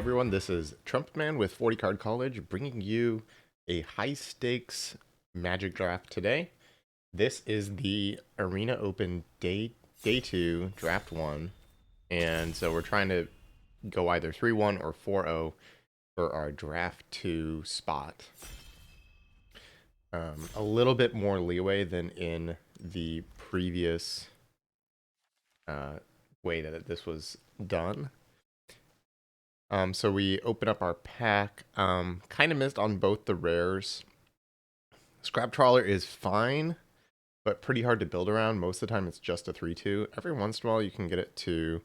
everyone, this is Trumpetman with 40 Card College bringing you a high stakes Magic draft today. This is the Arena Open day 2, Draft 1, and so we're trying to go either 3-1 or 4-0 for our Draft 2 spot. A little bit more leeway than in the previous way that this was done. So we open up our pack. Kind of missed on both the rares. Scrap Trawler is fine, but pretty hard to build around. Most of the time it's just a 3-2. Every once in a while you can get it to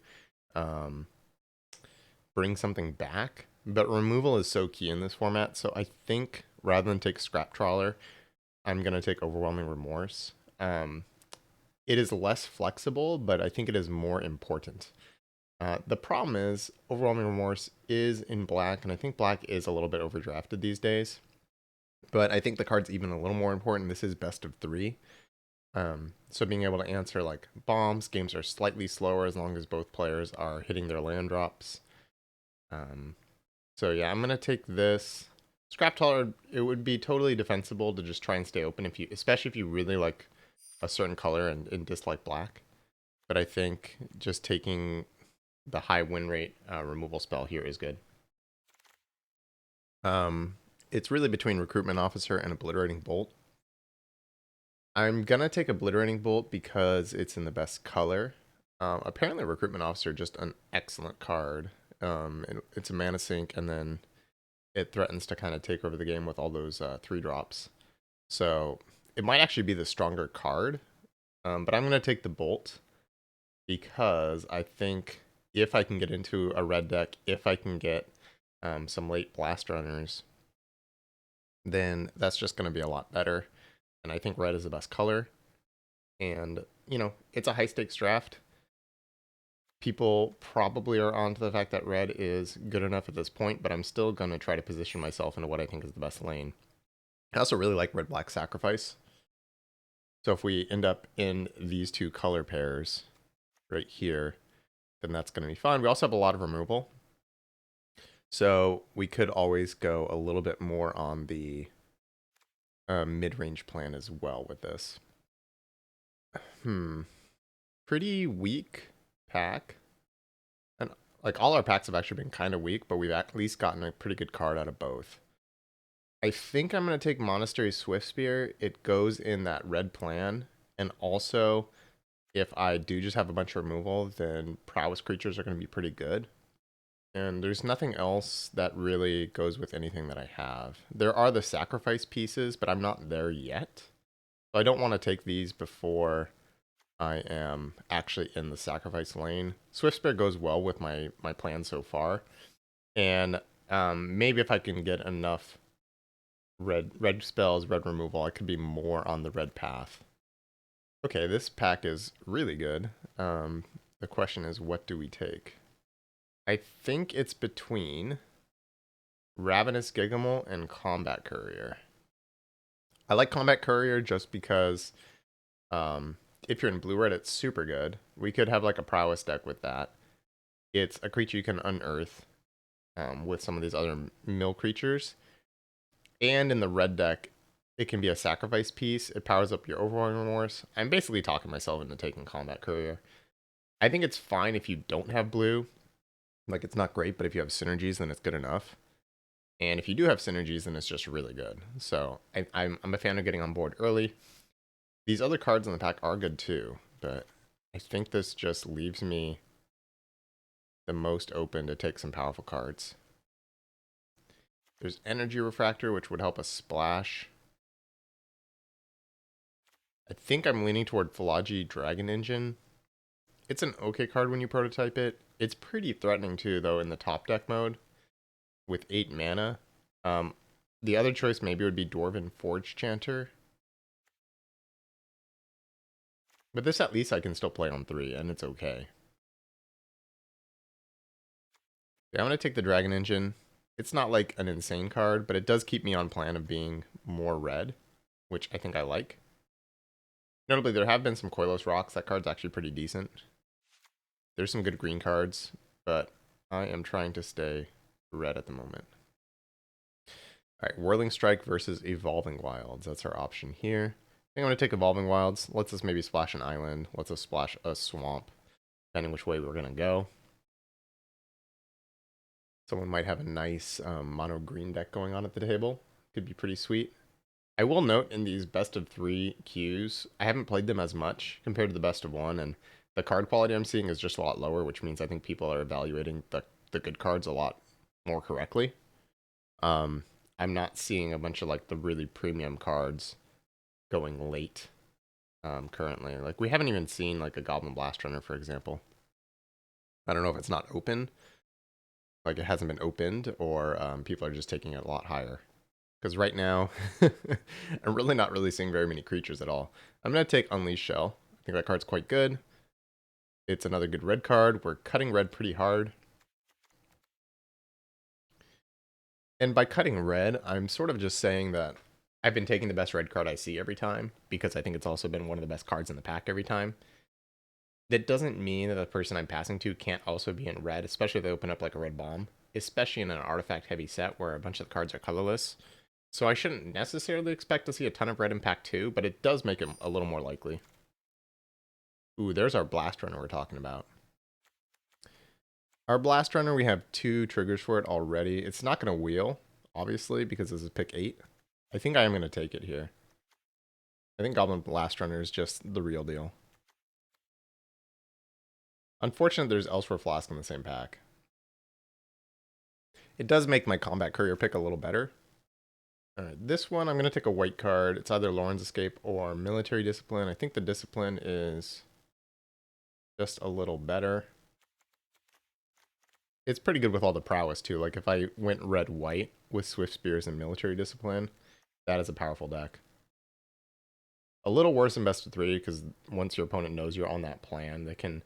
bring something back, but removal is so key in this format. So I think rather than take Scrap Trawler, I'm going to take Overwhelming Remorse. It is less flexible, but I think it is more important. The problem is Overwhelming Remorse is in black, and I think black is a little bit overdrafted these days. But I think the card's even a little more important. This is best of 3. So being able to answer like bombs, games are slightly slower as long as both players are hitting their land drops. So yeah, I'm going to take this. Scrap Trawler, it would be totally defensible to just try and stay open, especially if you really like a certain color and dislike black. But I think just taking the high win rate removal spell here is good. It's really between Recruitment Officer and Obliterating Bolt. I'm gonna take Obliterating Bolt because it's in the best color. Apparently Recruitment Officer just an excellent card. It's a mana sink, and then it threatens to kind of take over the game with all those 3-drops. So it might actually be the stronger card, but I'm gonna take the Bolt because I think if I can get into a red deck, if I can get some late blast runners, then that's just going to be a lot better. And I think red is the best color. And, you know, it's a high stakes draft. People probably are onto the fact that red is good enough at this point, but I'm still going to try to position myself into what I think is the best lane. I also really like red-black sacrifice. So if we end up in these two color pairs right here, then that's going to be fine. We also have a lot of removal. So we could always go a little bit more on the mid-range plan as well with this. Pretty weak pack. And like all our packs have actually been kind of weak, but we've at least gotten a pretty good card out of both. I think I'm going to take Monastery Swiftspear. It goes in that red plan. And also, if I do just have a bunch of removal, then prowess creatures are going to be pretty good. And there's nothing else that really goes with anything that I have. There are the sacrifice pieces, but I'm not there yet. So I don't want to take these before I am actually in the sacrifice lane. Swiftspear goes well with my plan so far. And maybe if I can get enough red spells, red removal, I could be more on the red path. Okay, this pack is really good. The question is, what do we take? I think it's between Ravenous Gigamole and Combat Courier. I like Combat Courier just because if you're in blue-red, it's super good. We could have like a prowess deck with that. It's a creature you can unearth with some of these other mill creatures. And in the red deck, it can be a sacrifice piece. It powers up your Overwhelming Remorse. I'm basically talking myself into taking Combat Courier. I think it's fine if you don't have blue. Like, it's not great, but if you have synergies, then it's good enough. And if you do have synergies, then it's just really good. So I'm a fan of getting on board early. These other cards in the pack are good too, but I think this just leaves me the most open to take some powerful cards. There's Energy Refractor, which would help us splash. I think I'm leaning toward Philology Dragon Engine. It's an okay card when you prototype it. It's pretty threatening too, though, in the top deck mode with 8 mana. The other choice maybe would be Dwarven Forge Chanter. But this at least I can still play on 3, and it's okay. Yeah, I'm going to take the Dragon Engine. It's not like an insane card, but it does keep me on plan of being more red, which I think I like. Notably, there have been some Koilos Rocks. That card's actually pretty decent. There's some good green cards, but I am trying to stay red at the moment. All right, Whirling Strike versus Evolving Wilds. That's our option here. I think I'm going to take Evolving Wilds. Let's us maybe splash an island. Let's us splash a swamp, depending which way we're going to go. Someone might have a nice mono green deck going on at the table. Could be pretty sweet. I will note in these best of 3 queues, I haven't played them as much compared to the best of 1, and the card quality I'm seeing is just a lot lower, which means I think people are evaluating the good cards a lot more correctly. I'm not seeing a bunch of like the really premium cards going late currently. Like we haven't even seen like a Goblin Blast Runner, for example. I don't know if it's not open, like it hasn't been opened, or people are just taking it a lot higher. Because right now, I'm really not really seeing very many creatures at all. I'm going to take Unleash Shell. I think that card's quite good. It's another good red card. We're cutting red pretty hard. And by cutting red, I'm sort of just saying that I've been taking the best red card I see every time, because I think it's also been one of the best cards in the pack every time. That doesn't mean that the person I'm passing to can't also be in red, especially if they open up like a red bomb, especially in an artifact heavy set where a bunch of the cards are colorless. So I shouldn't necessarily expect to see a ton of red in pack 2, but it does make it a little more likely. Ooh, there's our Blast Runner we're talking about. Our Blast Runner, we have 2 triggers for it already. It's not going to wheel, obviously, because this is pick 8. I think I am going to take it here. I think Goblin Blast Runner is just the real deal. Unfortunately, there's Elsewhere Flask in the same pack. It does make my Combat Courier pick a little better. Alright, this one I'm going to take a white card. It's either Lauren's Escape or Military Discipline. I think the Discipline is just a little better. It's pretty good with all the prowess too. Like if I went red-white with Swift Spears and Military Discipline, that is a powerful deck. A little worse in best of 3 because once your opponent knows you're on that plan, they can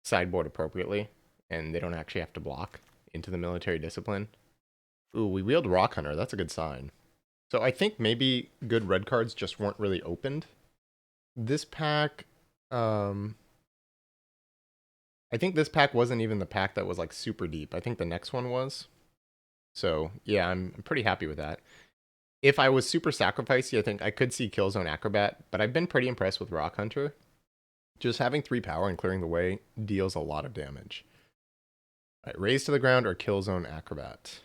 sideboard appropriately and they don't actually have to block into the Military Discipline. Ooh, we wheeled Rock Hunter. That's a good sign. So I think maybe good red cards just weren't really opened. This pack, I think this pack wasn't even the pack that was like super deep. I think the next one was. So yeah, I'm pretty happy with that. If I was super sacrificey, I think I could see Killzone Acrobat, but I've been pretty impressed with Rock Hunter. Just having 3 power and clearing the way deals a lot of damage. All right, Raise to the Ground or Killzone Acrobat.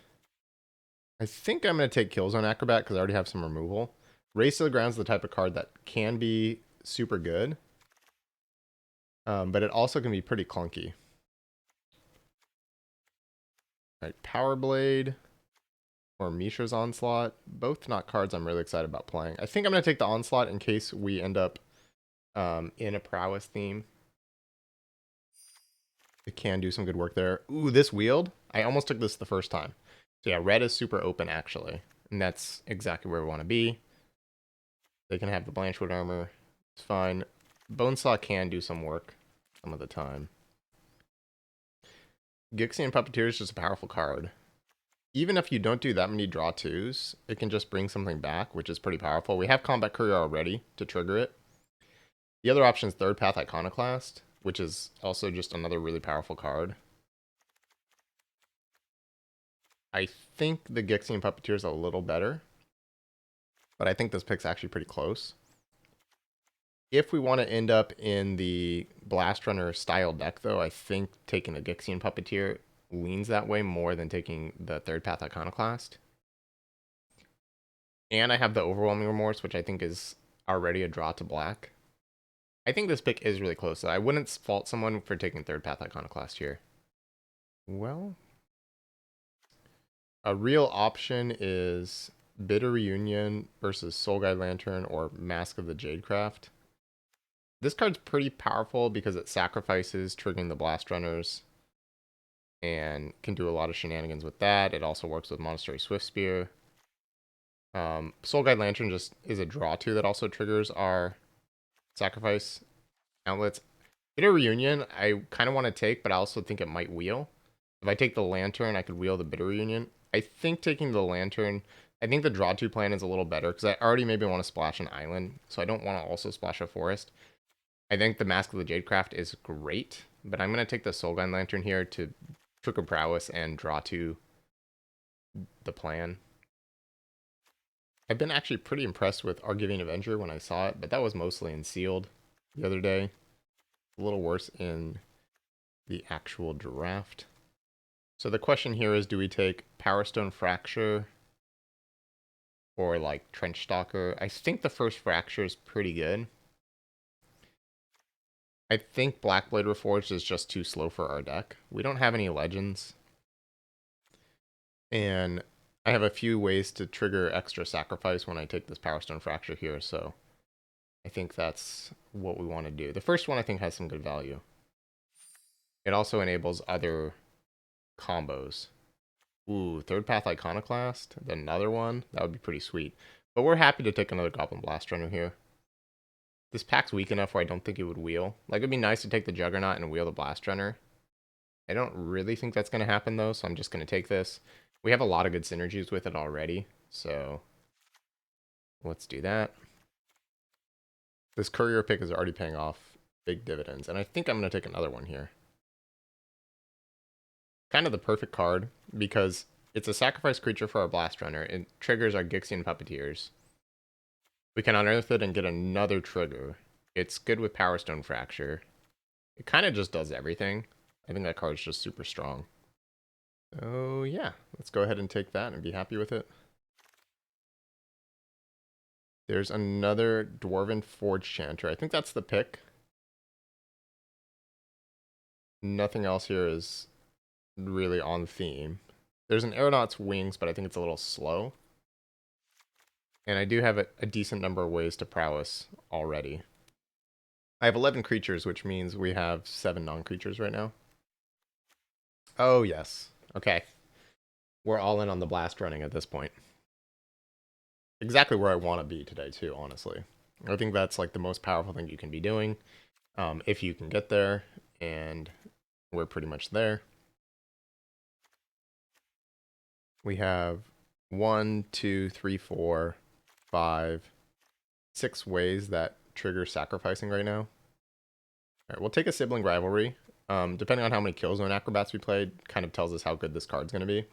I think I'm going to take Killzone Acrobat because I already have some removal. Raise to the Ground is the type of card that can be super good, but it also can be pretty clunky. All right, Power Blade or Mishra's Onslaught. Both not cards I'm really excited about playing. I think I'm going to take the Onslaught in case we end up in a prowess theme. It can do some good work there. Ooh, this Wield. I almost took this the first time. So yeah, red is super open actually. And that's exactly where we want to be. They can have the Blanchwood armor. It's fine. Bonesaw can do some work some of the time. Gixian Puppeteer is just a powerful card. Even if you don't do that many draw 2s, it can just bring something back, which is pretty powerful. We have Combat Courier already to trigger it. The other option is Third Path Iconoclast, which is also just another really powerful card. I think the Gixian Puppeteer is a little better, but I think this pick's actually pretty close. If we want to end up in the Blast Runner style deck, though, I think taking a Gixian Puppeteer leans that way more than taking the Third Path Iconoclast. And I have the Overwhelming Remorse, which I think is already a draw to black. I think this pick is really close. I wouldn't fault someone for taking Third Path Iconoclast here. Well, a real option is Bitter Reunion versus Soul Guide Lantern or Mask of the Jadecraft. This card's pretty powerful because it sacrifices triggering the Blast Runners and can do a lot of shenanigans with that. It also works with Monastery Swift Spear. Soul Guide Lantern just is a draw 2 that also triggers our sacrifice outlets. Bitter Reunion, I kind of want to take, but I also think it might wheel. If I take the Lantern, I could wheel the Bitter Reunion. I think taking the Lantern, I think the draw 2 plan is a little better because I already maybe want to splash an island, so I don't want to also splash a forest. I think the Mask of the Jadecraft is great, but I'm going to take the Soul Guide Lantern here to trigger prowess and draw 2 the plan. I've been actually pretty impressed with Our Giving Avenger when I saw it, but that was mostly in sealed the other day. A little worse in the actual draft. So the question here is, do we take Power Stone Fracture or like Trench Stalker? I think the first Fracture is pretty good. I think Blackblade Reforged is just too slow for our deck. We don't have any legends. And I have a few ways to trigger extra sacrifice when I take this Power Stone Fracture here, so I think that's what we want to do. The first one I think has some good value. It also enables other combos. Ooh, Third Path Iconoclast, then another one. That would be pretty sweet. But we're happy to take another Goblin Blast Runner here. This pack's weak enough where I don't think it would wheel. Like, it'd be nice to take the Juggernaut and wheel the Blast Runner. I don't really think that's going to happen, though, so I'm just going to take this. We have a lot of good synergies with it already, so let's do that. This Courier pick is already paying off big dividends, and I think I'm going to take another one here. Kind of the perfect card, because it's a sacrifice creature for our Blast Runner. It triggers our Gixian Puppeteers. We can unearth it and get another trigger. It's good with Power Stone Fracture. It kind of just does everything. I think that card's just super strong. Oh yeah, let's go ahead and take that and be happy with it. There's another Dwarven Forge Chanter. I think that's the pick. Nothing else here is really on theme. There's an Aeronaut's Wings, but I think it's a little slow. And I do have a decent number of ways to prowess already. I have 11 creatures, which means we have 7 non-creatures right now. Oh, yes. Okay. We're all in on the blast running at this point. Exactly where I want to be today, too, honestly. I think that's like the most powerful thing you can be doing, if you can get there, and we're pretty much there. We have 1, 2, 3, 4, 5, 6 ways that trigger sacrificing right now. All right, we'll take a Sibling Rivalry. Depending on how many Killzone Acrobats we played, kind of tells us how good this card's going to be.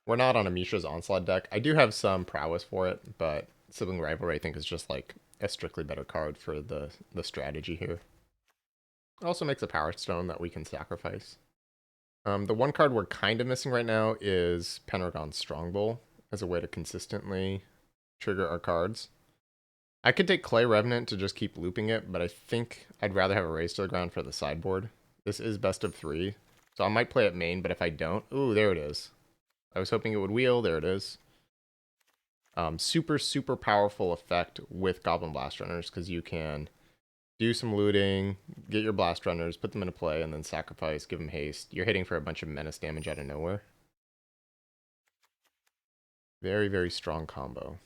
We're not on a Mishra's Onslaught deck. I do have some prowess for it, but Sibling Rivalry I think is just like a strictly better card for the strategy here. It also makes a Power Stone that we can sacrifice. The one card we're kind of missing right now is Pendragon Strongbow as a way to consistently trigger our cards. I could take Clay Revenant to just keep looping it, but I think I'd rather have a Raise to the Ground for the sideboard. This is best of 3, so I might play it main, but if I don't... Ooh, there it is. I was hoping it would wheel. There it is. Super, super powerful effect with Goblin Blast Runners, because you can do some looting, get your Blast Runners, put them into play, and then sacrifice, give them haste. You're hitting for a bunch of menace damage out of nowhere. Very, very strong combo.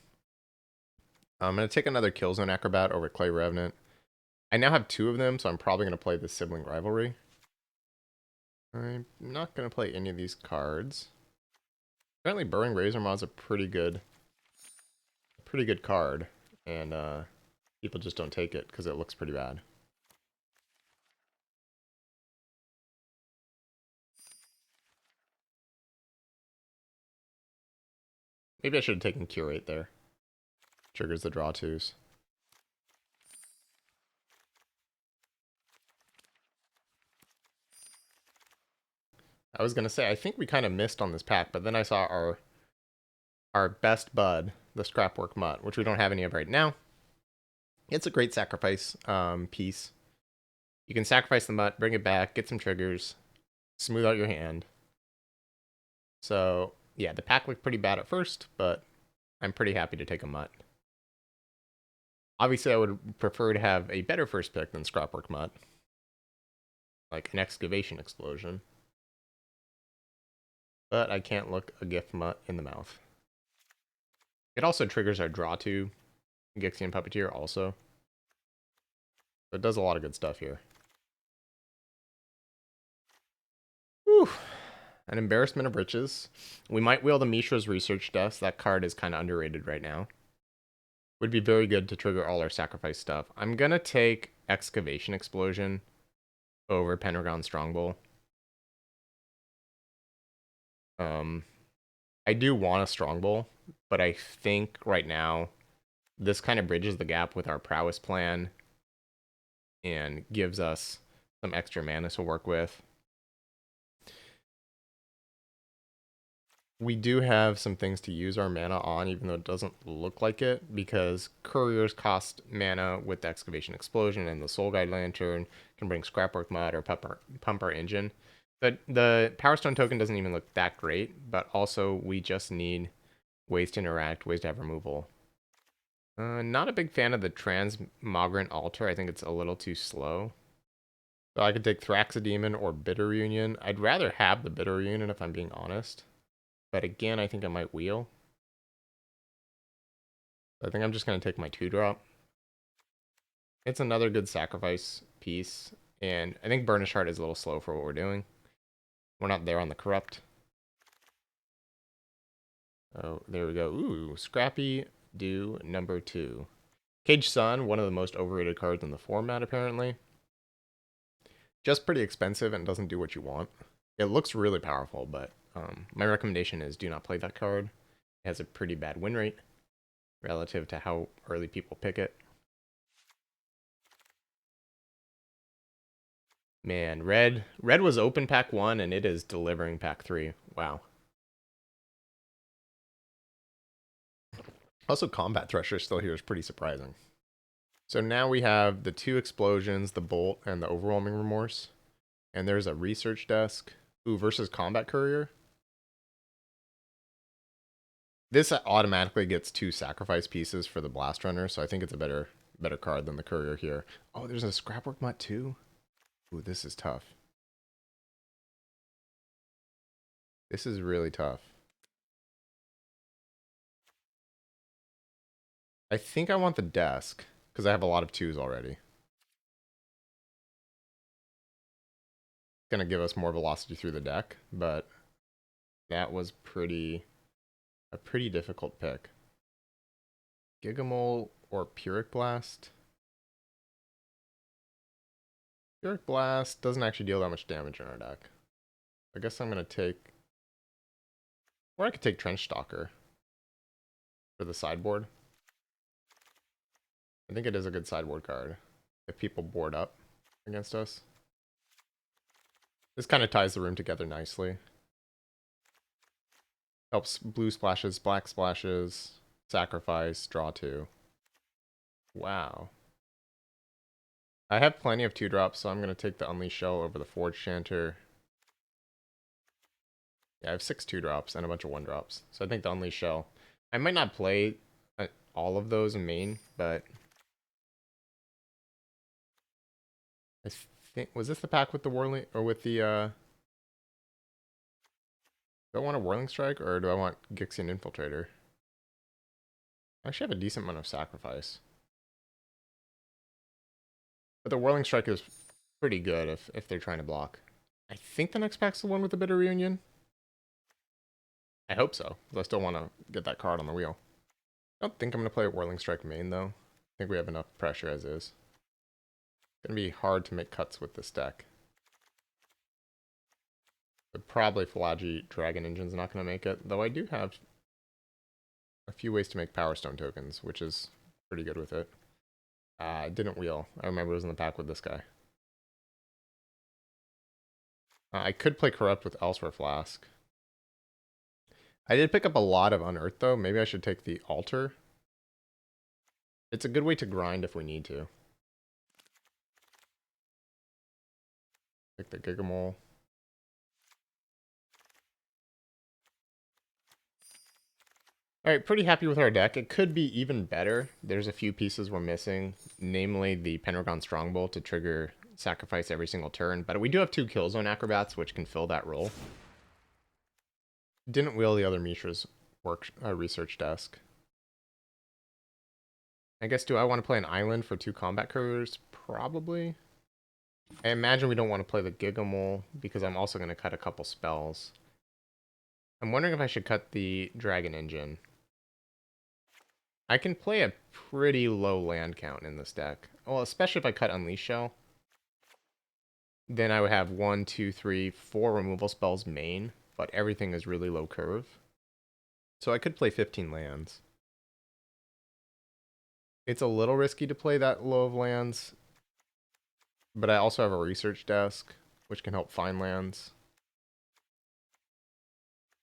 I'm going to take another Killzone Acrobat over Clay Revenant. I now have 2 of them, so I'm probably going to play the Sibling Rivalry. I'm not going to play any of these cards. Apparently Burrowing Razor Maw is a pretty good card, and people just don't take it because it looks pretty bad. Maybe I should have taken Curate there. Triggers the draw 2s. I was going to say, I think we kind of missed on this pack, but then I saw our best bud, the Scrapwork Mutt, which we don't have any of right now. It's a great sacrifice piece. You can sacrifice the Mutt, bring it back, get some triggers, smooth out your hand. So, yeah, the pack looked pretty bad at first, but I'm pretty happy to take a Mutt. Obviously, I would prefer to have a better first pick than Scrapwork Mutt. Like an Excavation Explosion. But I can't look a Gift Mutt in the mouth. It also triggers our draw 2 Gixian Puppeteer also. So it does a lot of good stuff here. Whew. An Embarrassment of Riches. We might wheel the Mishra's Research Desk. That card is kind of underrated right now. Would be very good to trigger all our sacrifice stuff. I'm going to take Excavation Explosion over Pendragon Strongbow. I do want a Strongbow, but I think right now this kind of bridges the gap with our prowess plan and gives us some extra mana to work with. We do have some things to use our mana on, even though it doesn't look like it, because couriers cost mana with the excavation explosion, and the soul guide lantern can bring scrapwork mud or pump our engine. But the power stone token doesn't even look that great, but also we just need ways to interact, ways to have removal. Not a big fan of the transmogrant altar. I think it's a little too slow. So I could take Thraxodemon or Bitter Reunion. I'd rather have the Bitter Reunion if I'm being honest. But again, I think I might wheel. I think I'm just going to take my 2-drop. It's another good sacrifice piece. And I think Burnish Heart is a little slow for what we're doing. We're not there on the Corrupt. Oh, there we go. Ooh, Scrappy Dew number 2. Cage Sun, one of the most overrated cards in the format, apparently. Just pretty expensive and doesn't do what you want. It looks really powerful, but my recommendation is do not play that card. It has a pretty bad win rate relative to how early people pick it. Man, red was open pack 1 and it is delivering pack 3. Wow. Also, Combat Thresher still here is pretty surprising. So now we have the 2 explosions, the bolt, and the overwhelming remorse. And there's a research desk. Ooh, versus Combat Courier. This automatically gets 2 sacrifice pieces for the Blast Runner, so I think it's a better card than the Courier here. Oh, there's a Scrapwork Mutt too? Ooh, this is tough. This is really tough. I think I want the desk, because I have a lot of 2s already. It's going to give us more velocity through the deck, but that was a pretty difficult pick. Gigamole or Pyrrhic Blast? Pyrrhic Blast doesn't actually deal that much damage in our deck. I guess I'm going to take... Or I could take Trench Stalker for the sideboard. I think it is a good sideboard card if people board up against us. This kind of ties the room together nicely. Helps blue splashes, black splashes, sacrifice, draw 2. Wow. I have plenty of 2-drops, so I'm going to take the Unleashed Shell over the Forge Chanter. Yeah, I have 6 2-drops and a bunch of 1-drops. So I think the Unleashed Shell. I might not play all of those in main, but I think... Was this the pack with the Whirling... Or with the... Do I want a Whirling Strike or do I want Gixian Infiltrator? I actually have a decent amount of sacrifice. But the Whirling Strike is pretty good if they're trying to block. I think the next pack's the one with the Bitter Reunion. I hope so, because I still want to get that card on the wheel. I don't think I'm going to play a Whirling Strike main, though. I think we have enough pressure as is. It's going to be hard to make cuts with this deck. But probably Falaji Dragon Engine's not going to make it, though I do have a few ways to make Power Stone tokens, which is pretty good with it. I didn't wheel. I remember it was in the pack with this guy. I could play Corrupt with Elsewhere Flask. I did pick up a lot of Unearthed, though. Maybe I should take the Altar. It's a good way to grind if we need to. Take the Gigamole. Alright, pretty happy with our deck. It could be even better. There's a few pieces we're missing, namely the Pendragon Strongbow to trigger sacrifice every single turn, but we do have 2 Killzone Acrobats, which can fill that role. Didn't wheel the other Mishra's research desk. I guess, do I want to play an island for 2 combat couriers? Probably. I imagine we don't want to play the Gigamole, because I'm also going to cut a couple spells. I'm wondering if I should cut the Dragon Engine. I can play a pretty low land count in this deck. Well, especially if I cut Unleash Shell. Then I would have 1, 2, 3, 4 removal spells main, but everything is really low curve. So I could play 15 lands. It's a little risky to play that low of lands, but I also have a research desk, which can help find lands.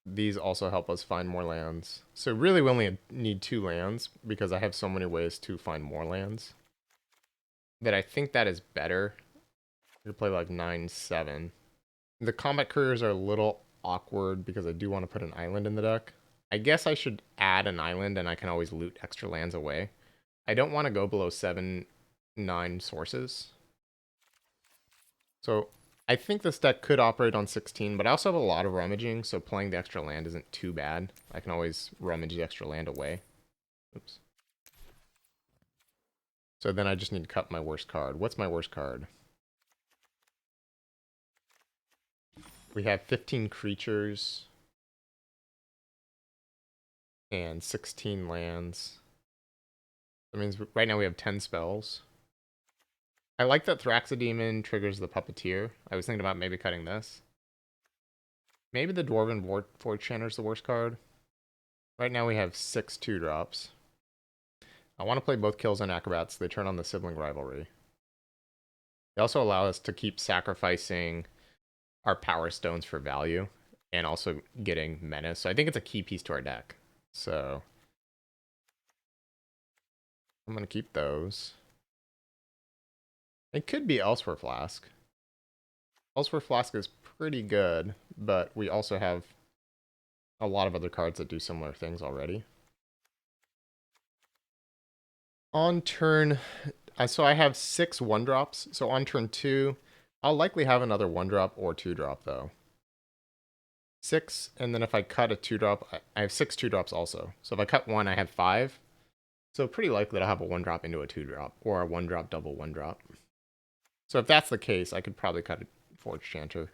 These also help us find more lands. So really we only need 2 lands because I have so many ways to find more lands that I think that is better. I could play like 9-7. The combat couriers are a little awkward because I do want to put an island in the deck. I guess I should add an island and I can always loot extra lands away. I don't want to go below 7-9 sources. So I think this deck could operate on 16, but I also have a lot of rummaging, so playing the extra land isn't too bad. I can always rummage the extra land away. Oops. So then I just need to cut my worst card. What's my worst card? We have 15 creatures and 16 lands. That means right now we have 10 spells. I like that Thraxidemon triggers the Puppeteer. I was thinking about maybe cutting this. Maybe the Dwarven Void Chanter is the worst card. Right now we have 6 2-drops. I want to play both Kills and Acrobats. They turn on the Sibling Rivalry. They also allow us to keep sacrificing our Power Stones for value and also getting Menace. So I think it's a key piece to our deck. So I'm going to keep those. It could be Elsewhere Flask. Elsewhere Flask is pretty good, but we also have a lot of other cards that do similar things already. On turn, so I have 6 1-drops. So on turn 2, I'll likely have another 1-drop or 2-drop though. 6, and then if I cut a 2-drop, I have 6 2-drops also. So if I cut 1, I have 5. So pretty likely to have a 1-drop into a 2-drop, or a 1-drop double 1-drop. So if that's the case, I could probably cut a Forge Chanter.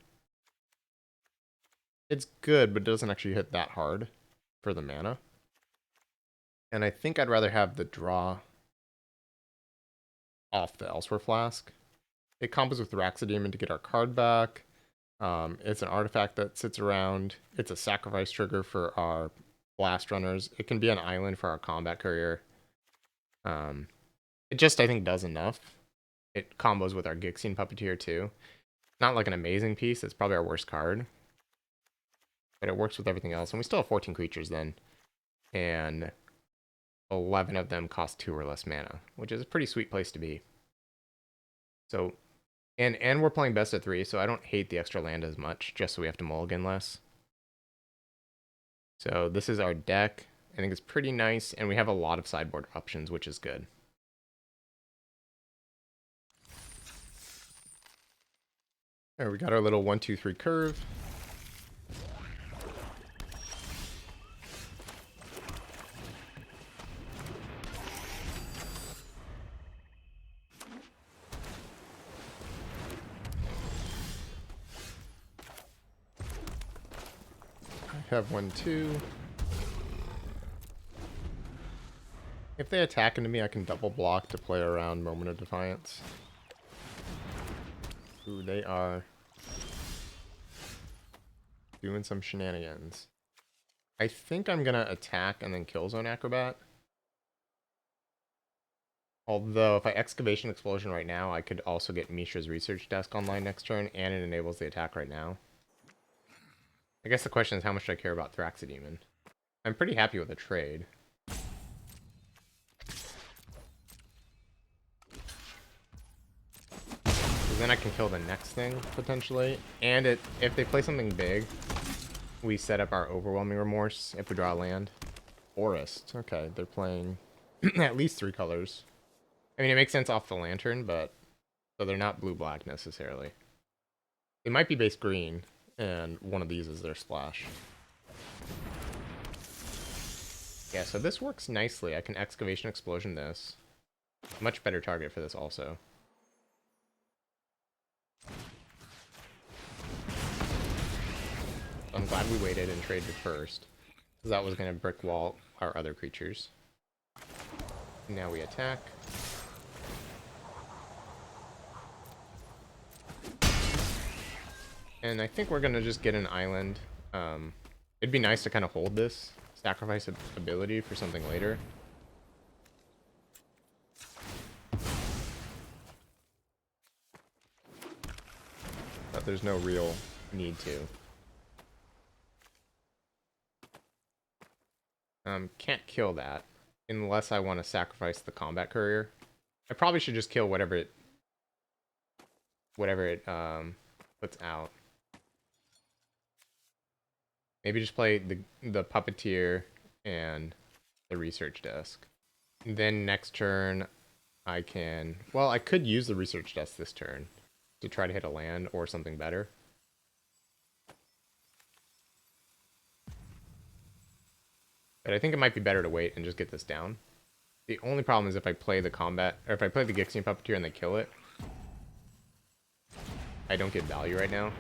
It's good, but it doesn't actually hit that hard for the mana. And I think I'd rather have the draw off the Elsewhere Flask. It combos with Thraxidemon to get our card back. It's an artifact that sits around. It's a sacrifice trigger for our Blast Runners. It can be an island for our Combat Courier. It just, I think, does enough. It combos with our Gixine Puppeteer, too. Not like an amazing piece. It's probably our worst card. But it works with everything else. And we still have 14 creatures then. And 11 of them cost 2 or less mana, which is a pretty sweet place to be. So, and we're playing best of 3, so I don't hate the extra land as much, just so we have to mulligan less. So this is our deck. I think it's pretty nice, and we have a lot of sideboard options, which is good. There, we got our little 1-2-3 curve. I have 1-2. If they attack into me, I can double block to play around Moment of Defiance. Ooh, they are doing some shenanigans. I think I'm gonna attack and then kill Zone Acrobat. Although, if I Excavation Explosion right now, I could also get Mishra's Research Desk online next turn, and it enables the attack right now. I guess the question is, how much do I care about Thraxidemon? I'm pretty happy with the trade. Then I can kill the next thing, potentially. And if they play something big, we set up our Overwhelming Remorse if we draw a land. Forest. Okay, they're playing at least 3 colors. I mean, it makes sense off the Lantern, but... So they're not blue-black, necessarily. They might be base green, and one of these is their splash. Yeah, so this works nicely. I can Excavation Explosion this. Much better target for this, also. I'm glad we waited and traded first, because that was going to brick wall our other creatures. Now we attack. And I think we're going to just get an island. It'd be nice to kind of hold this, sacrifice ability for something later. But there's no real need to. Can't kill that unless I want to sacrifice the combat courier. I probably should just kill whatever it puts out. Maybe just play the puppeteer and the research desk. And then next turn I can, well, I could use the research desk this turn to try to hit a land or something better. But I think it might be better to wait and just get this down. The only problem is if I play the combat, or if I play the Gixian Puppeteer and they kill it, I don't get value right now.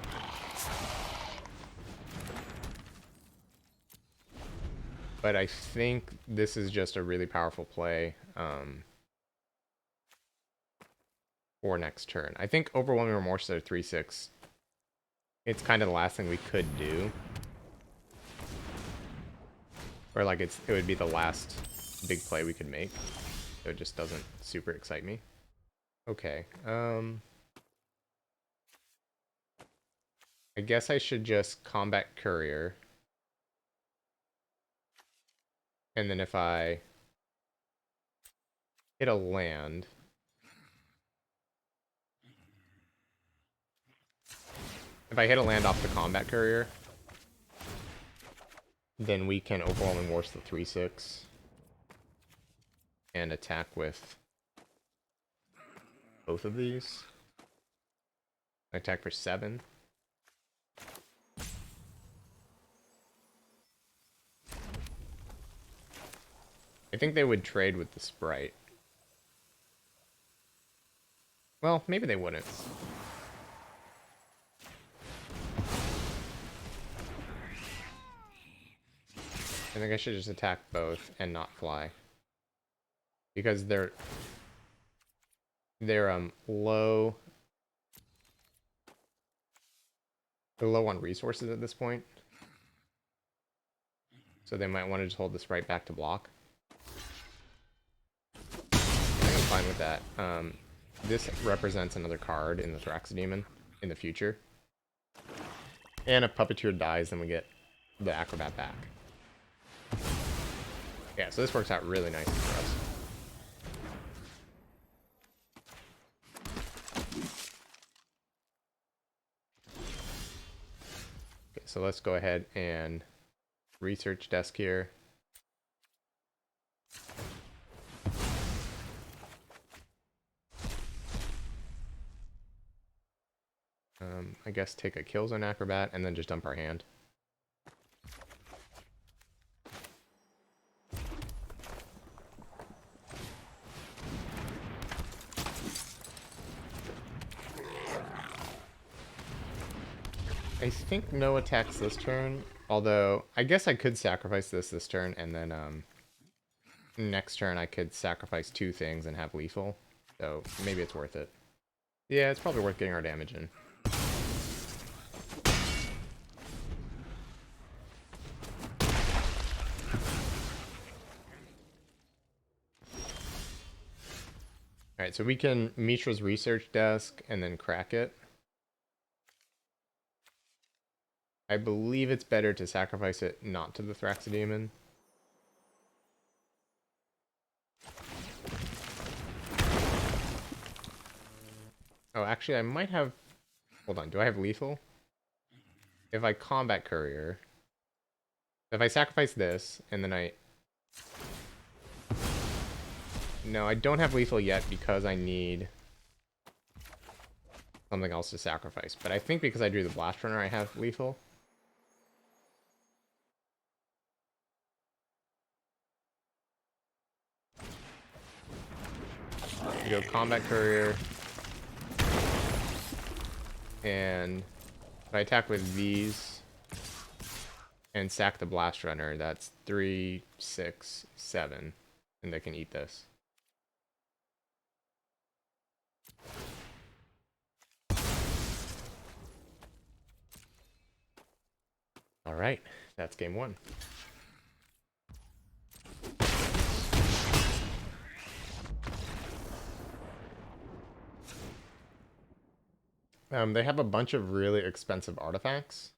But I think this is just a really powerful play for next turn. I think Overwhelming Remorse at a 3/6, it's kind of the last thing we could do. Or like it would be the last big play we could make. So it just doesn't super excite me. Okay. I guess I should just combat courier. And then if I hit a land, if I hit a land off the combat courier, then we can Overwhelming Force the 3/6 and attack with both of these. Attack for 7. I think they would trade with the Sprite. Well, maybe they wouldn't. I think I should just attack both and not fly. Because they're low. They're low on resources at this point. So they might want to just hold the Sprite back to block. I think I'm fine with that. This represents another card in the Thraxodemon in the future. And if Puppeteer dies, then we get the Acrobat back. Yeah, so this works out really nicely for us. Okay, so let's go ahead and research desk here. I guess take a Killzone Acrobat and then just dump our hand. I think no attacks this turn, although I guess I could sacrifice this turn and then next turn I could sacrifice 2 things and have lethal, so maybe it's worth it. Yeah, it's probably worth getting our damage in. Alright, so we can Mishra's research desk and then crack it. I believe it's better to sacrifice it not to the Thraxodemon. Oh, actually I might have... Hold on, do I have lethal? If I combat courier... If I sacrifice this, and then I... No, I don't have lethal yet because I need something else to sacrifice. But I think because I drew the Blast Runner, I have lethal. You go combat courier. And if I attack with these and sack the Blast Runner, that's 3, 6, 7. And they can eat this. Alright, that's game 1. They have a bunch of really expensive artifacts.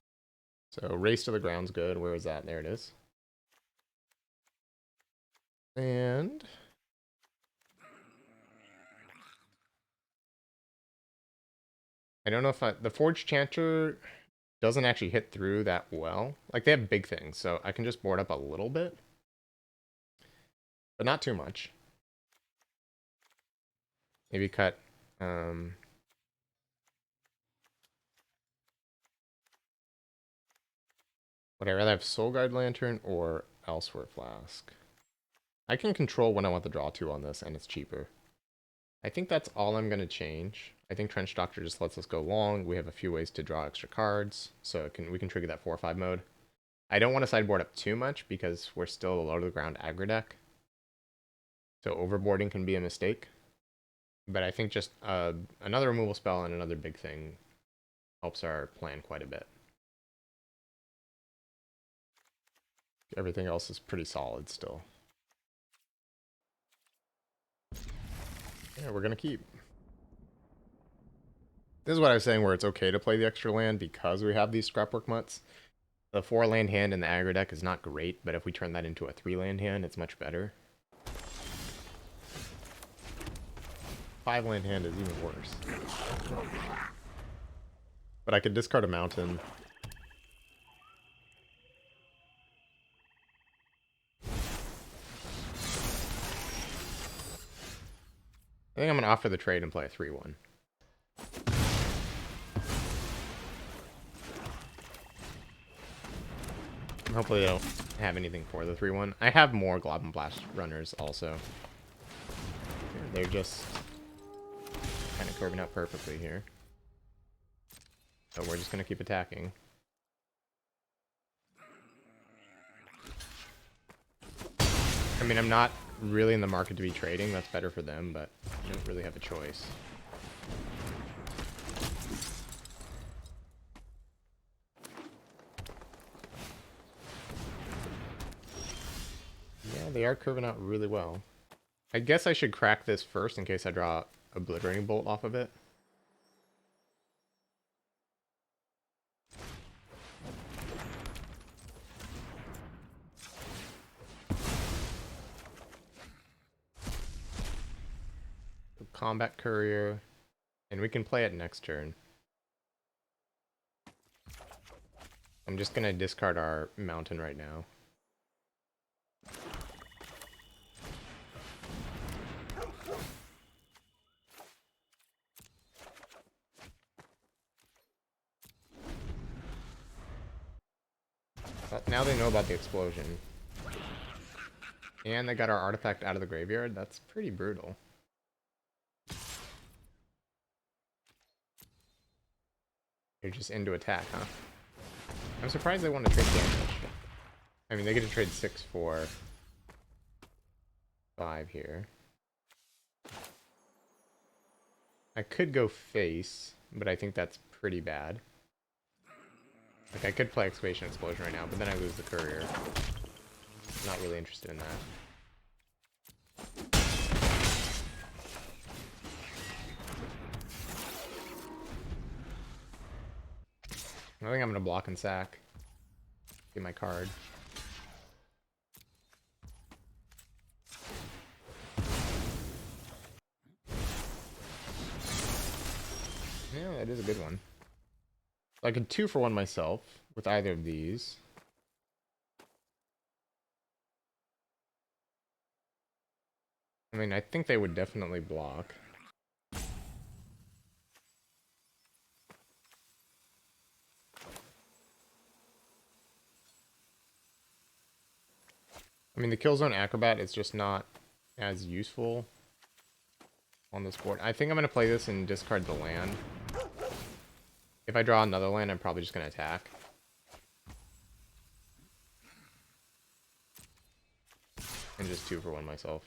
So Race to the Ground's good. Where is that? There it is. And I don't know if the Forge Chanter doesn't actually hit through that well. Like, they have big things, so I can just board up a little bit, but not too much. Maybe cut. Would I rather have Soul Guide Lantern or Elsewhere Flask? I can control when I want the draw to on this, and it's cheaper. I think that's all I'm going to change. I think Trench Doctor just lets us go long. We have a few ways to draw extra cards, so we can trigger that 4-5 mode. I don't want to sideboard up too much because we're still a low-to-the-ground aggro deck. So overboarding can be a mistake. But I think just another removal spell and another big thing helps our plan quite a bit. Everything else is pretty solid still. Yeah, we're going to keep. This is what I was saying, where it's okay to play the extra land because we have these Scrapwork Mutts. The 4-land hand in the aggro deck is not great, but if we turn that into a 3-land hand, it's much better. 5-land hand is even worse. But I could discard a mountain. I think I'm going to offer the trade and play a 3-1. Hopefully they don't have anything for the 3-1. I have more Glob and Blast runners also. They're just kind of curving up perfectly here. So we're just going to keep attacking. I mean, I'm not really in the market to be trading. That's better for them, but I don't really have a choice. Yeah, they are curving out really well. I guess I should crack this first in case I draw Obliterating Bolt off of it. Combat Courier, and we can play it next turn. I'm just going to discard our mountain right now. But now they know about the explosion. And they got our artifact out of the graveyard. That's pretty brutal. They're just into attack, huh? I'm surprised they want to trade damage. I mean, they get to trade 6 for 5 here. I could go face, but I think that's pretty bad. Like, I could play Excavation Explosion right now, but then I lose the Courier. I'm not really interested in that. I think I'm going to block and sack. Get my card. Yeah, that is a good one. I could 2-for-1 myself with either of these. I mean, I think they would definitely block. I mean, the Killzone Acrobat is just not as useful on this board. I think I'm going to play this and discard the land. If I draw another land, I'm probably just going to attack. And just 2-for-1 myself.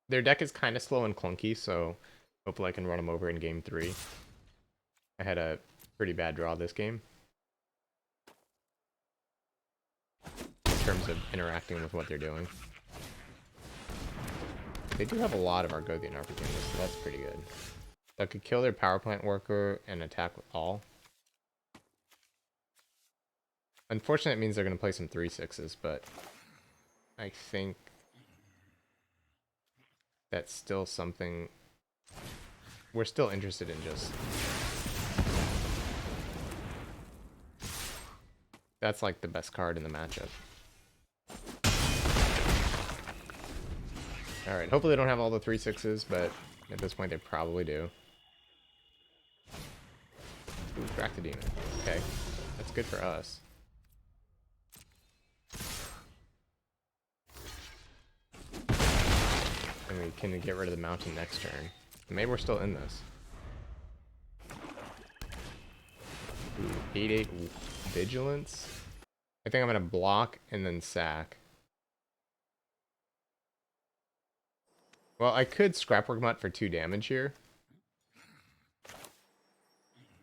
Their deck is kind of slow and clunky, so hopefully I can run them over in game 3. I had a pretty bad draw this game in terms of interacting with what they're doing. They do have a lot of Argothian opportunities, so that's pretty good. So I could kill their power plant worker and attack with all. Unfortunately, it means they're going to play some 3/6s, but I think that's still something we're still interested in. Just that's like the best card in the matchup. Alright, hopefully they don't have all the 3/6s, but at this point they probably do. Ooh, crack the demon. Okay, that's good for us. And we can get rid of the mountain next turn. Maybe we're still in this. Ooh, 8/8 vigilance. I think I'm gonna block and then sack. Well, I could Scrapwork Mutt for 2 damage here.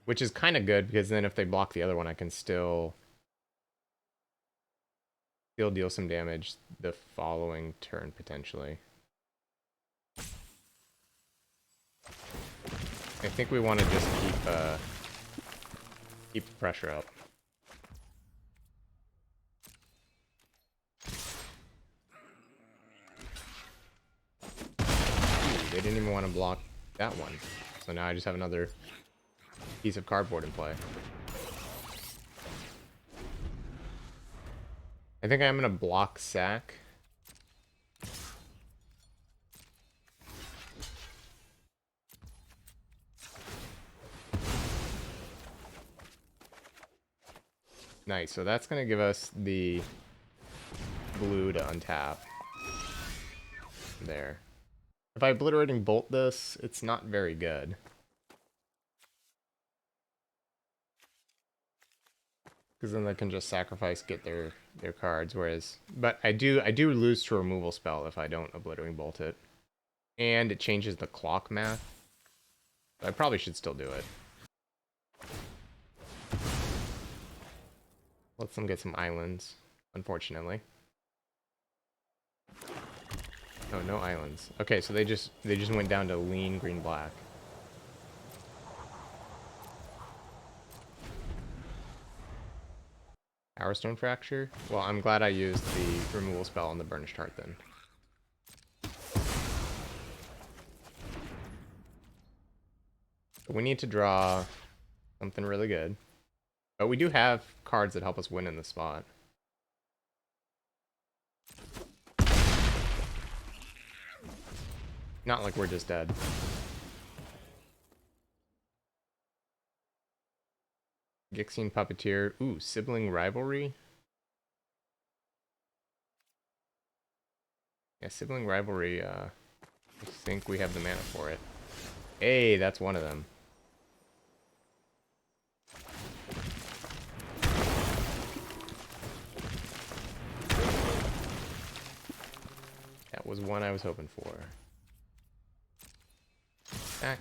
Which is kind of good, because then if they block the other one, I can still deal some damage the following turn, potentially. I think we want to just keep the pressure up. Ooh, they didn't even want to block that one. So now I just have another piece of cardboard in play. I think I'm going to block sack. Nice, so that's going to give us the blue to untap. There. If I obliterating bolt this, it's not very good. Because then they can just sacrifice, get their cards, whereas... But I do lose to removal spell if I don't obliterating bolt it. And it changes the clock math. I probably should still do it. Lets them get some islands, unfortunately. Oh, no islands. Okay, so they just went down to lean green-black. Powerstone Fracture? Well, I'm glad I used the removal spell on the Burnished Heart then. We need to draw something really good. But we do have cards that help us win in the spot. Not like we're just dead. Gixine Puppeteer. Ooh, Sibling Rivalry. Yeah, Sibling Rivalry, I think we have the mana for it. Hey, that's one of them. That was one I was hoping for. Back.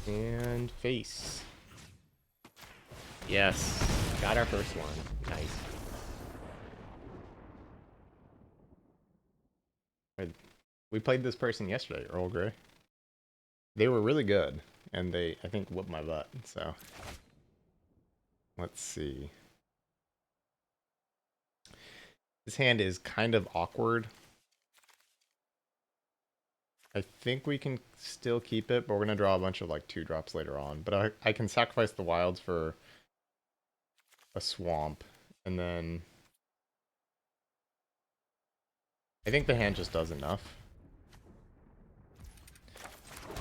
And face. Yes. Got our first one. Nice. We played this person yesterday, Earl Grey. They were really good. And they, I think, whooped my butt. So, let's see. This hand is kind of awkward. I think we can still keep it, but we're going to draw a bunch of like 2-drops later on. But I can sacrifice the wilds for a swamp. And then I think the hand just does enough.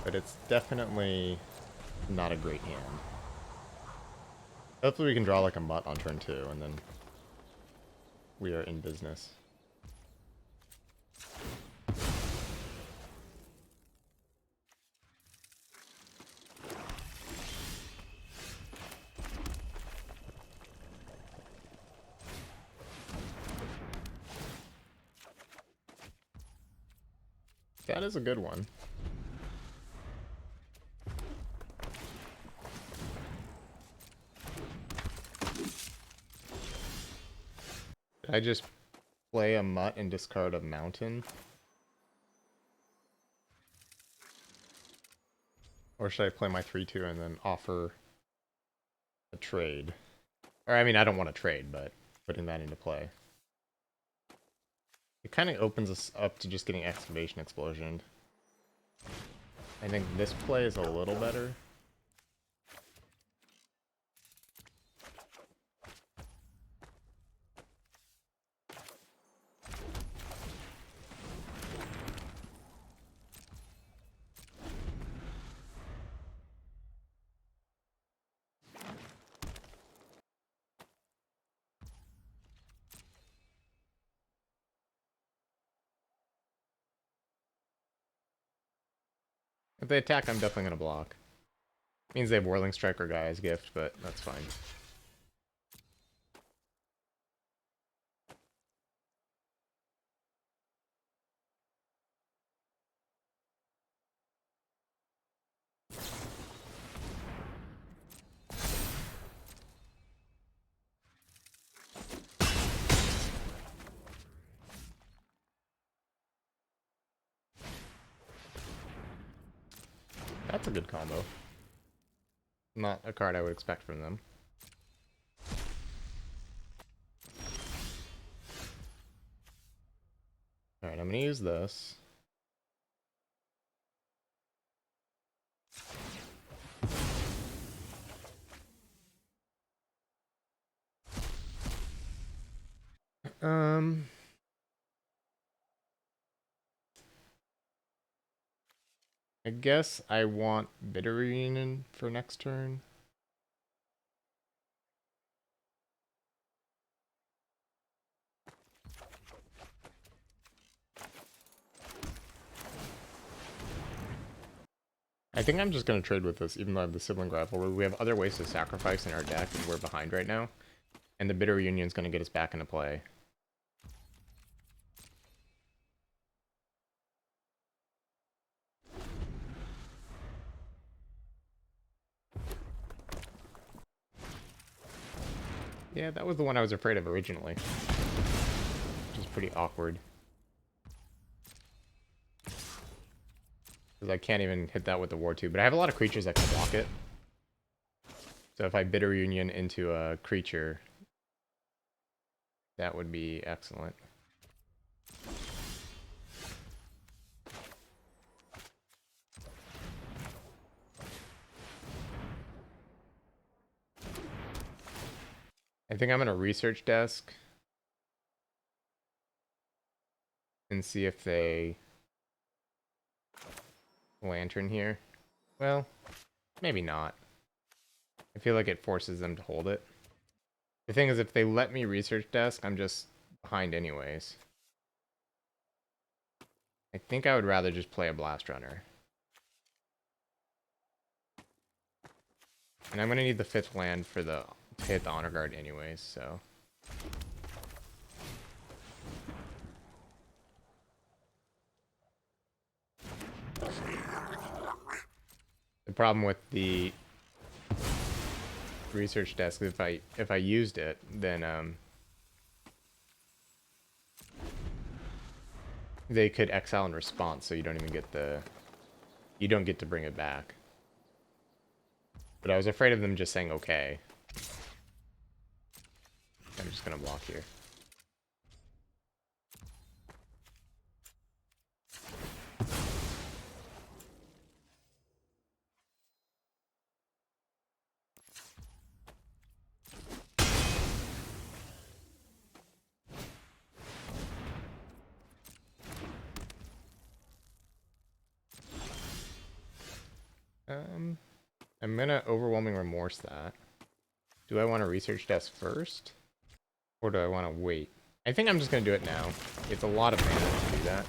But it's definitely not a great hand. Hopefully we can draw like a mutt on turn 2, and then we are in business. That is a good one. Did I just play a mutt and discard a mountain? Or should I play my 3/2 and then offer a trade? Or, I mean, I don't want to trade, but putting that into play. It kind of opens us up to just getting Excavation Explosioned. I think this play is a little better. If they attack, I'm definitely going to block. Means they have Whirling Strike or Gaia's Gift, but that's fine. That's a good combo. Not a card I would expect from them. Alright, I'm going to use this. I guess I want Bitter Reunion for next turn. I think I'm just going to trade with this, even though I have the Sibling Rivalry. We have other ways to sacrifice in our deck, and we're behind right now. And the Bitter Reunion is going to get us back into play. Yeah, that was the one I was afraid of originally. Which is pretty awkward. Because I can't even hit that with the War 2. But I have a lot of creatures that can block it. So if I Bitter Reunion into a creature, that would be excellent. I think I'm going to Research Desk and see if they Lantern here. Well, maybe not. I feel like it forces them to hold it. The thing is, if they let me Research Desk, I'm just behind anyways. I think I would rather just play a Blast Runner. And I'm going to need the 5th land for to hit the Honor Guard anyways, so... The problem with the Research Desk, if I used it, then they could exile in response, so you don't even get to bring it back. But I was afraid of them just saying okay. I'm just gonna block here. I'm gonna Overwhelming Remorse that. Do I want to Research Desk first? Or do I want to wait? I think I'm just gonna do it now. It's a lot of mana to do that.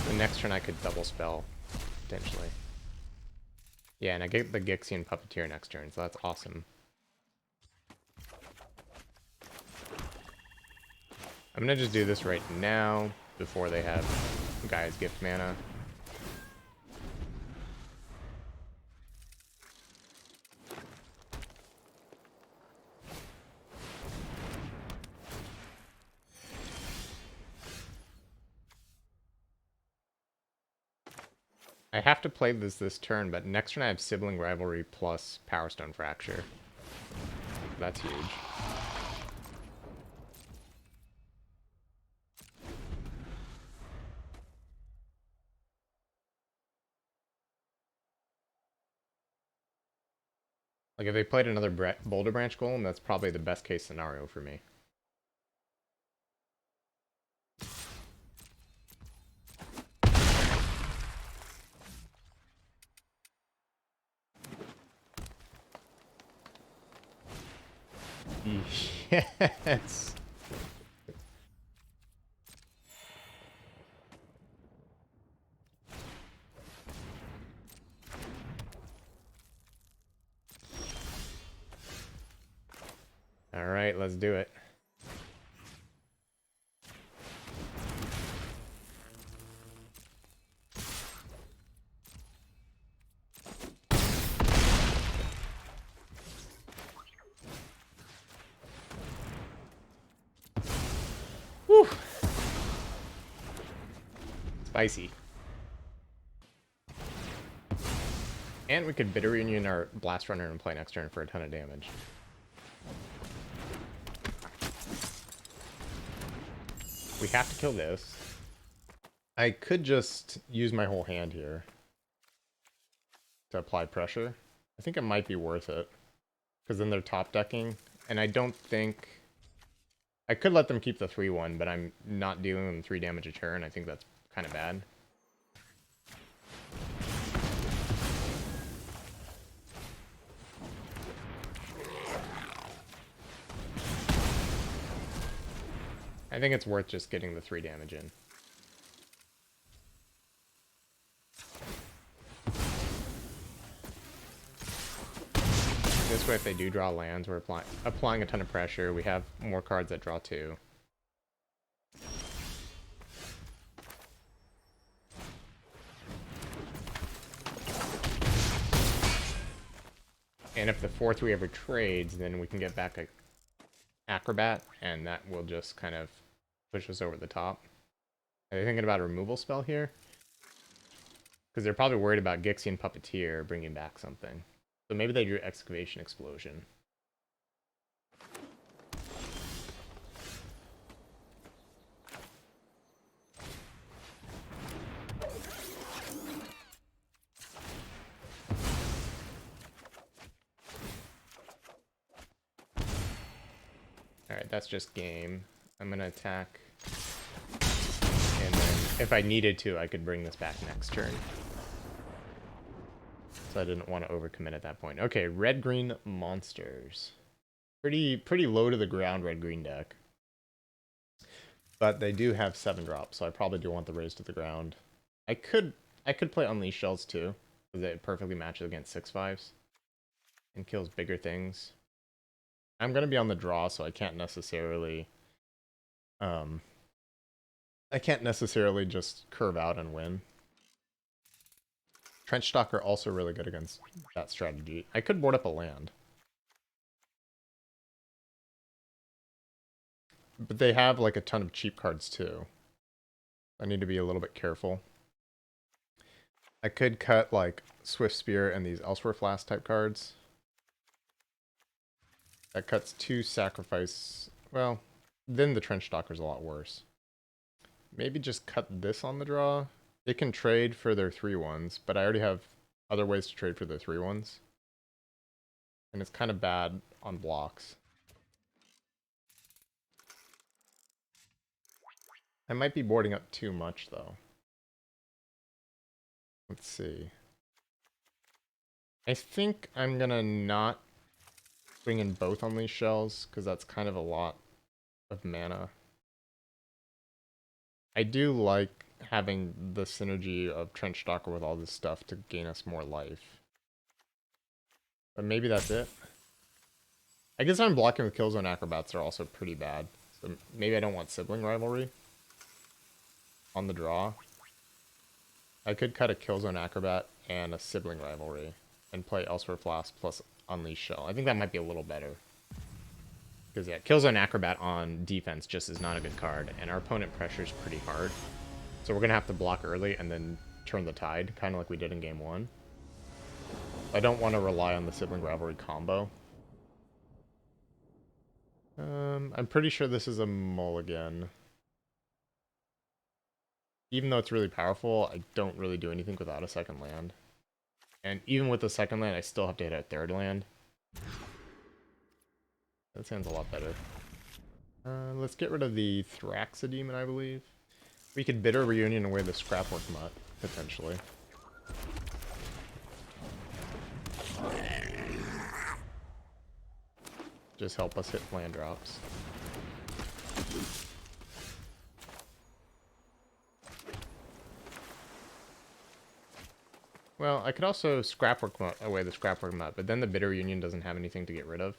The next turn I could double spell, potentially. Yeah, and I get the Gixian Puppeteer next turn, so that's awesome. I'm gonna just do this right now before they have Gaia's Gift mana. I have to play this turn, but next turn I have Sibling Rivalry plus Power Stone Fracture. That's huge. Like, if they played another Boulder Branch Golem, that's probably the best case scenario for me. Yes! Alright, let's do it. Whew! Spicy. And we could Bitter Reunion our Blast Runner and play next turn for a ton of damage. We have to kill this. I could just use my whole hand here to apply pressure. I think it might be worth it. Because then they're top decking. And I don't think... I could let them keep the 3-1, but I'm not dealing them 3 damage a turn. I think that's kind of bad. I think it's worth just getting the 3 damage in. This way, if they do draw lands, we're applying a ton of pressure. We have more cards that draw 2. And if the 4-3 ever trades, then we can get back a Acrobat, and that will just kind of push us over the top. Are they thinking about a removal spell here? Because they're probably worried about Gixian Puppeteer bringing back something. So maybe they drew Excavation Explosion. Alright, that's just game. I'm going to attack. And then, if I needed to, I could bring this back next turn. So I didn't want to overcommit at that point. Okay, red-green monsters. Pretty low to the ground red-green deck. But they do have 7 drops, so I probably do want the raise to the ground. I could play Unleash Shells too, because it perfectly matches against 6/5s. And kills bigger things. I'm going to be on the draw, so I can't necessarily... just curve out and win. Trench Stalker also really good against that strategy. I could board up a land. But they have like a ton of cheap cards too. I need to be a little bit careful. I could cut like Swift Spear and these Elsewhere Flask type cards. That cuts 2 sacrifice. Well, then the Trench Stalker's a lot worse. Maybe just cut this on the draw. They can trade for their 3-1s, but I already have other ways to trade for their 3-1s. And it's kind of bad on blocks. I might be boarding up too much, though. Let's see. I think I'm gonna not bring in both Unleashed Shells, because that's kind of a lot of mana. I do like having the synergy of Trench Stalker with all this stuff to gain us more life. But maybe that's it. I guess I'm blocking with Killzone Acrobats are also pretty bad. So maybe I don't want sibling rivalry on the draw. I could cut a Killzone Acrobat and a sibling rivalry and play Elsewhere Flask plus Unleash Shell. I think that might be a little better. Because yeah, Killzone Acrobat on defense just is not a good card, and our opponent pressures pretty hard. So we're going to have to block early and then turn the tide, kind of like we did in game 1. I don't want to rely on the sibling rivalry combo. I'm pretty sure this is a mulligan. Even though it's really powerful, I don't really do anything without a second land. And even with the second land, I still have to hit a third land. That sounds a lot better. Let's get rid of the Thraxa Demon, I believe. We could Bitter Reunion away the Scrapwork Mutt, potentially. Just help us hit land drops. Well, I could also Scrapwork Mutt away the Scrapwork Mutt, but then the Bitter Reunion doesn't have anything to get rid of.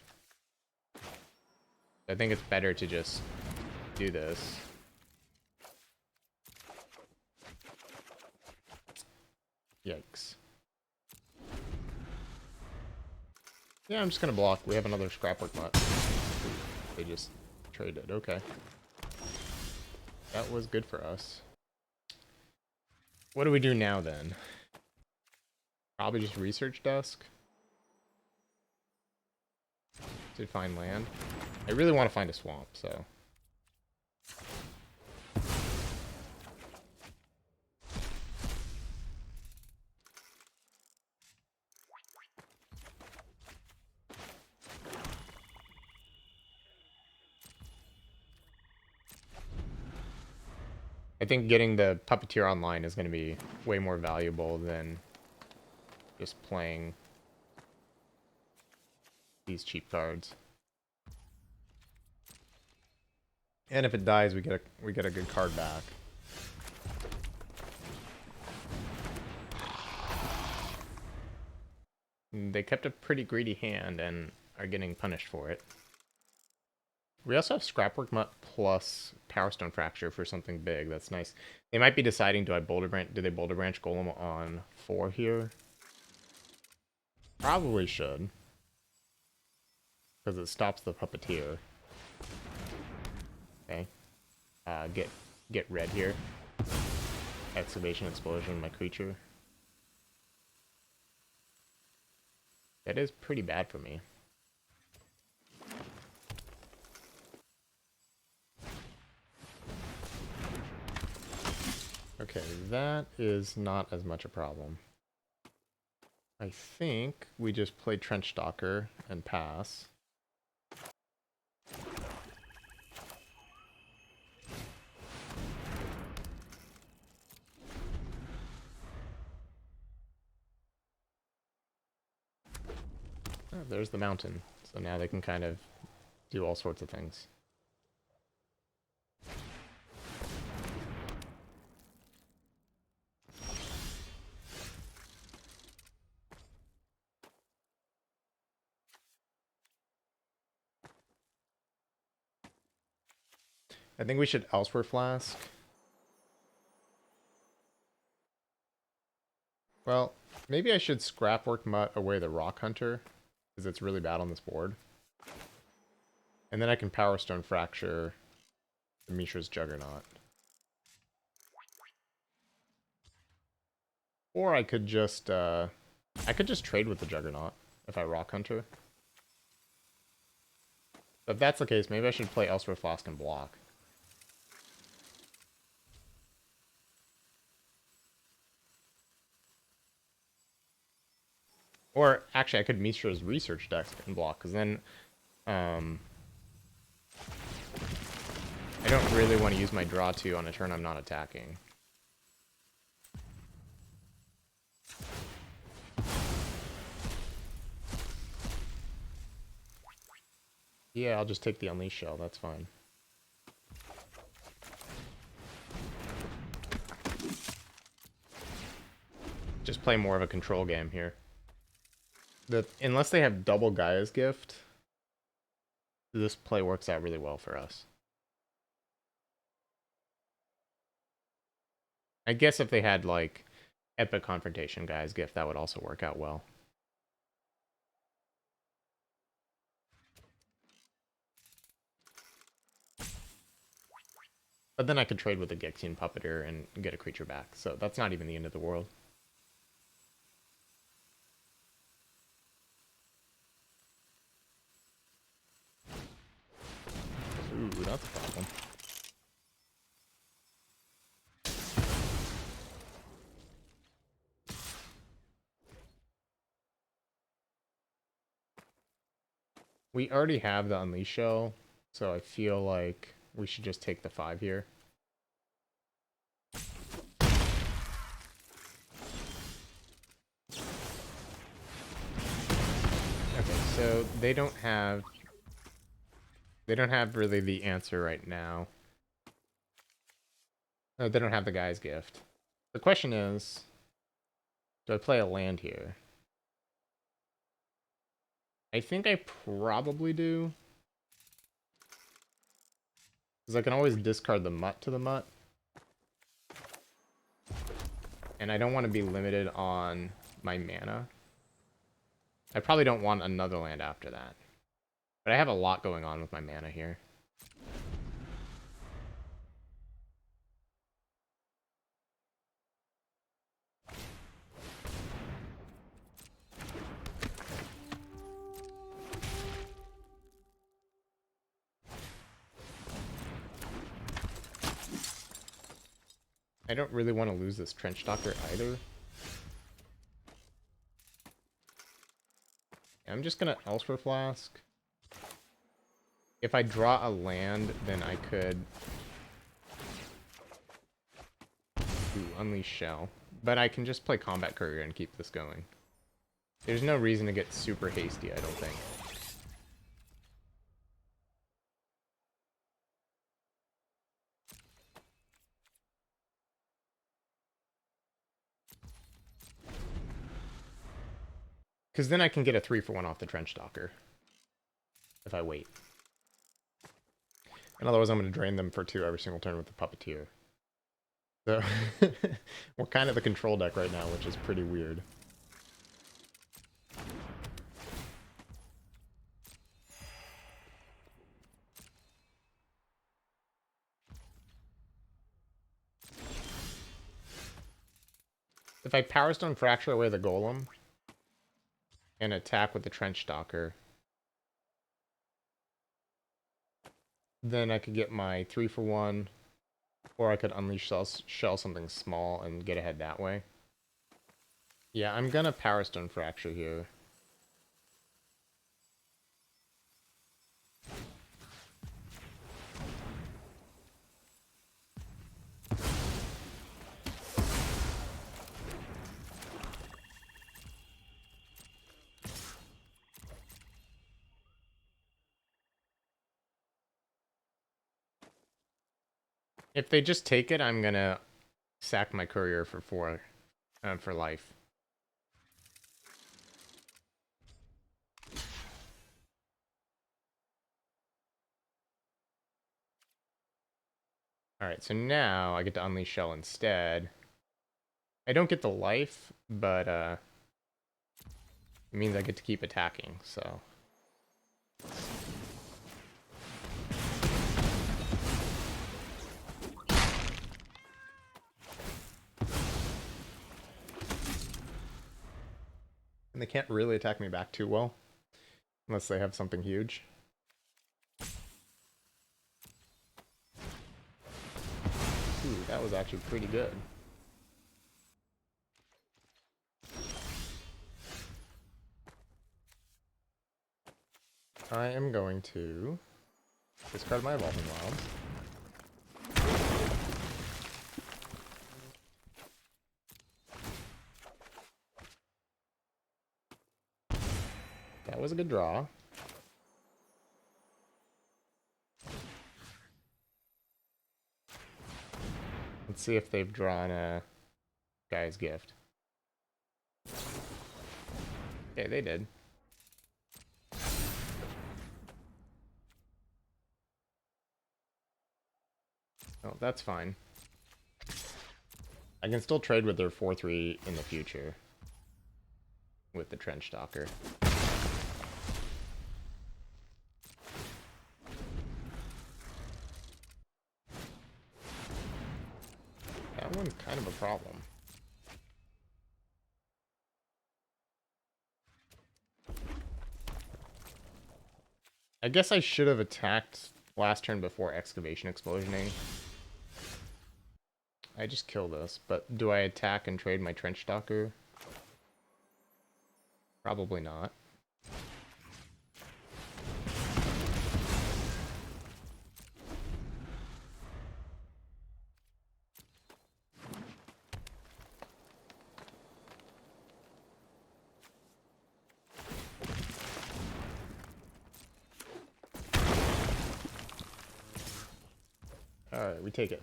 I think it's better to just do this. Yikes. Yeah, I'm just gonna block. We have another Scrapwork Mutt. They just traded. Okay. That was good for us. What do we do now, then? Probably just Research Desk. To find land. I really want to find a swamp, so... I think getting the Puppeteer online is going to be way more valuable than just playing these cheap cards. And if it dies, we get a good card back. They kept a pretty greedy hand and are getting punished for it. We also have Scrapwork Mutt plus Power Stone Fracture for something big. That's nice. They might be deciding, do they Boulder Branch Golem on 4 here? Probably should. Because it stops the Puppeteer. Okay. Get red here. Excavation Explosion, my creature. That is pretty bad for me. Okay, that is not as much a problem. I think we just play Trench Stalker and pass. Oh, there's the mountain. So now they can kind of do all sorts of things. I think we should Elsewhere Flask. Well, maybe I should Scrapwork Mutt away the Rock Hunter, because it's really bad on this board. And then I can Power Stone Fracture the Mishra's Juggernaut. Or I could just trade with the Juggernaut if I Rock Hunter. If that's the case, maybe I should play Elsewhere Flask and block. Or, actually, I could Mishra's Research Desk and block, because then, I don't really want to use my draw 2 on a turn I'm not attacking. Yeah, I'll just take the Unleash Shell, that's fine. Just play more of a control game here. Unless they have double Gaia's Gift, this play works out really well for us. I guess if they had, like, Epic Confrontation Guy's Gift, that would also work out well. But then I could trade with the Gixian Puppeteer and get a creature back, so that's not even the end of the world. Ooh, that's a problem. We already have the Unleash Shell, so I feel like we should just take the 5 here. Okay, so they don't have really the answer right now. No, they don't have the Guy's Gift. The question is, do I play a land here? I think I probably do. Because I can always discard the Mutt to the Mutt. And I don't want to be limited on my mana. I probably don't want another land after that. But I have a lot going on with my mana here. I don't really want to lose this Trench Doctor either. I'm just going to Elsewhere Flask. If I draw a land, then I could Unleash Shell. But I can just play Combat Courier and keep this going. There's no reason to get super hasty, I don't think. Because then I can get a 3-for-1 off the Trench Docker. If I wait. And otherwise I'm going to drain them for 2 every single turn with the Puppeteer. So, we're kind of the control deck right now, which is pretty weird. If I Power Stone Fracture away the Golem and attack with the Trench Docker, then I could get my 3-for-1, or I could Unleash Shell something small and get ahead that way. Yeah, I'm gonna Power Stone Fracture here. If they just take it, I'm gonna sack my Courier for 4, for life. Alright, so now I get to Unleash Shell instead. I don't get the life, but it means I get to keep attacking, so... And they can't really attack me back too well. Unless they have something huge. Ooh, that was actually pretty good. I am going to discard my Evolving Wilds. That was a good draw. Let's see if they've drawn a Guy's Gift. Okay, they did. Oh, that's fine. I can still trade with their 4-3 in the future. With the Trench Stalker. That one's kind of a problem. I guess I should have attacked last turn before Excavation Explosioning. I just kill this, but do I attack and trade my Trench Stalker? Probably not. Alright, we take it.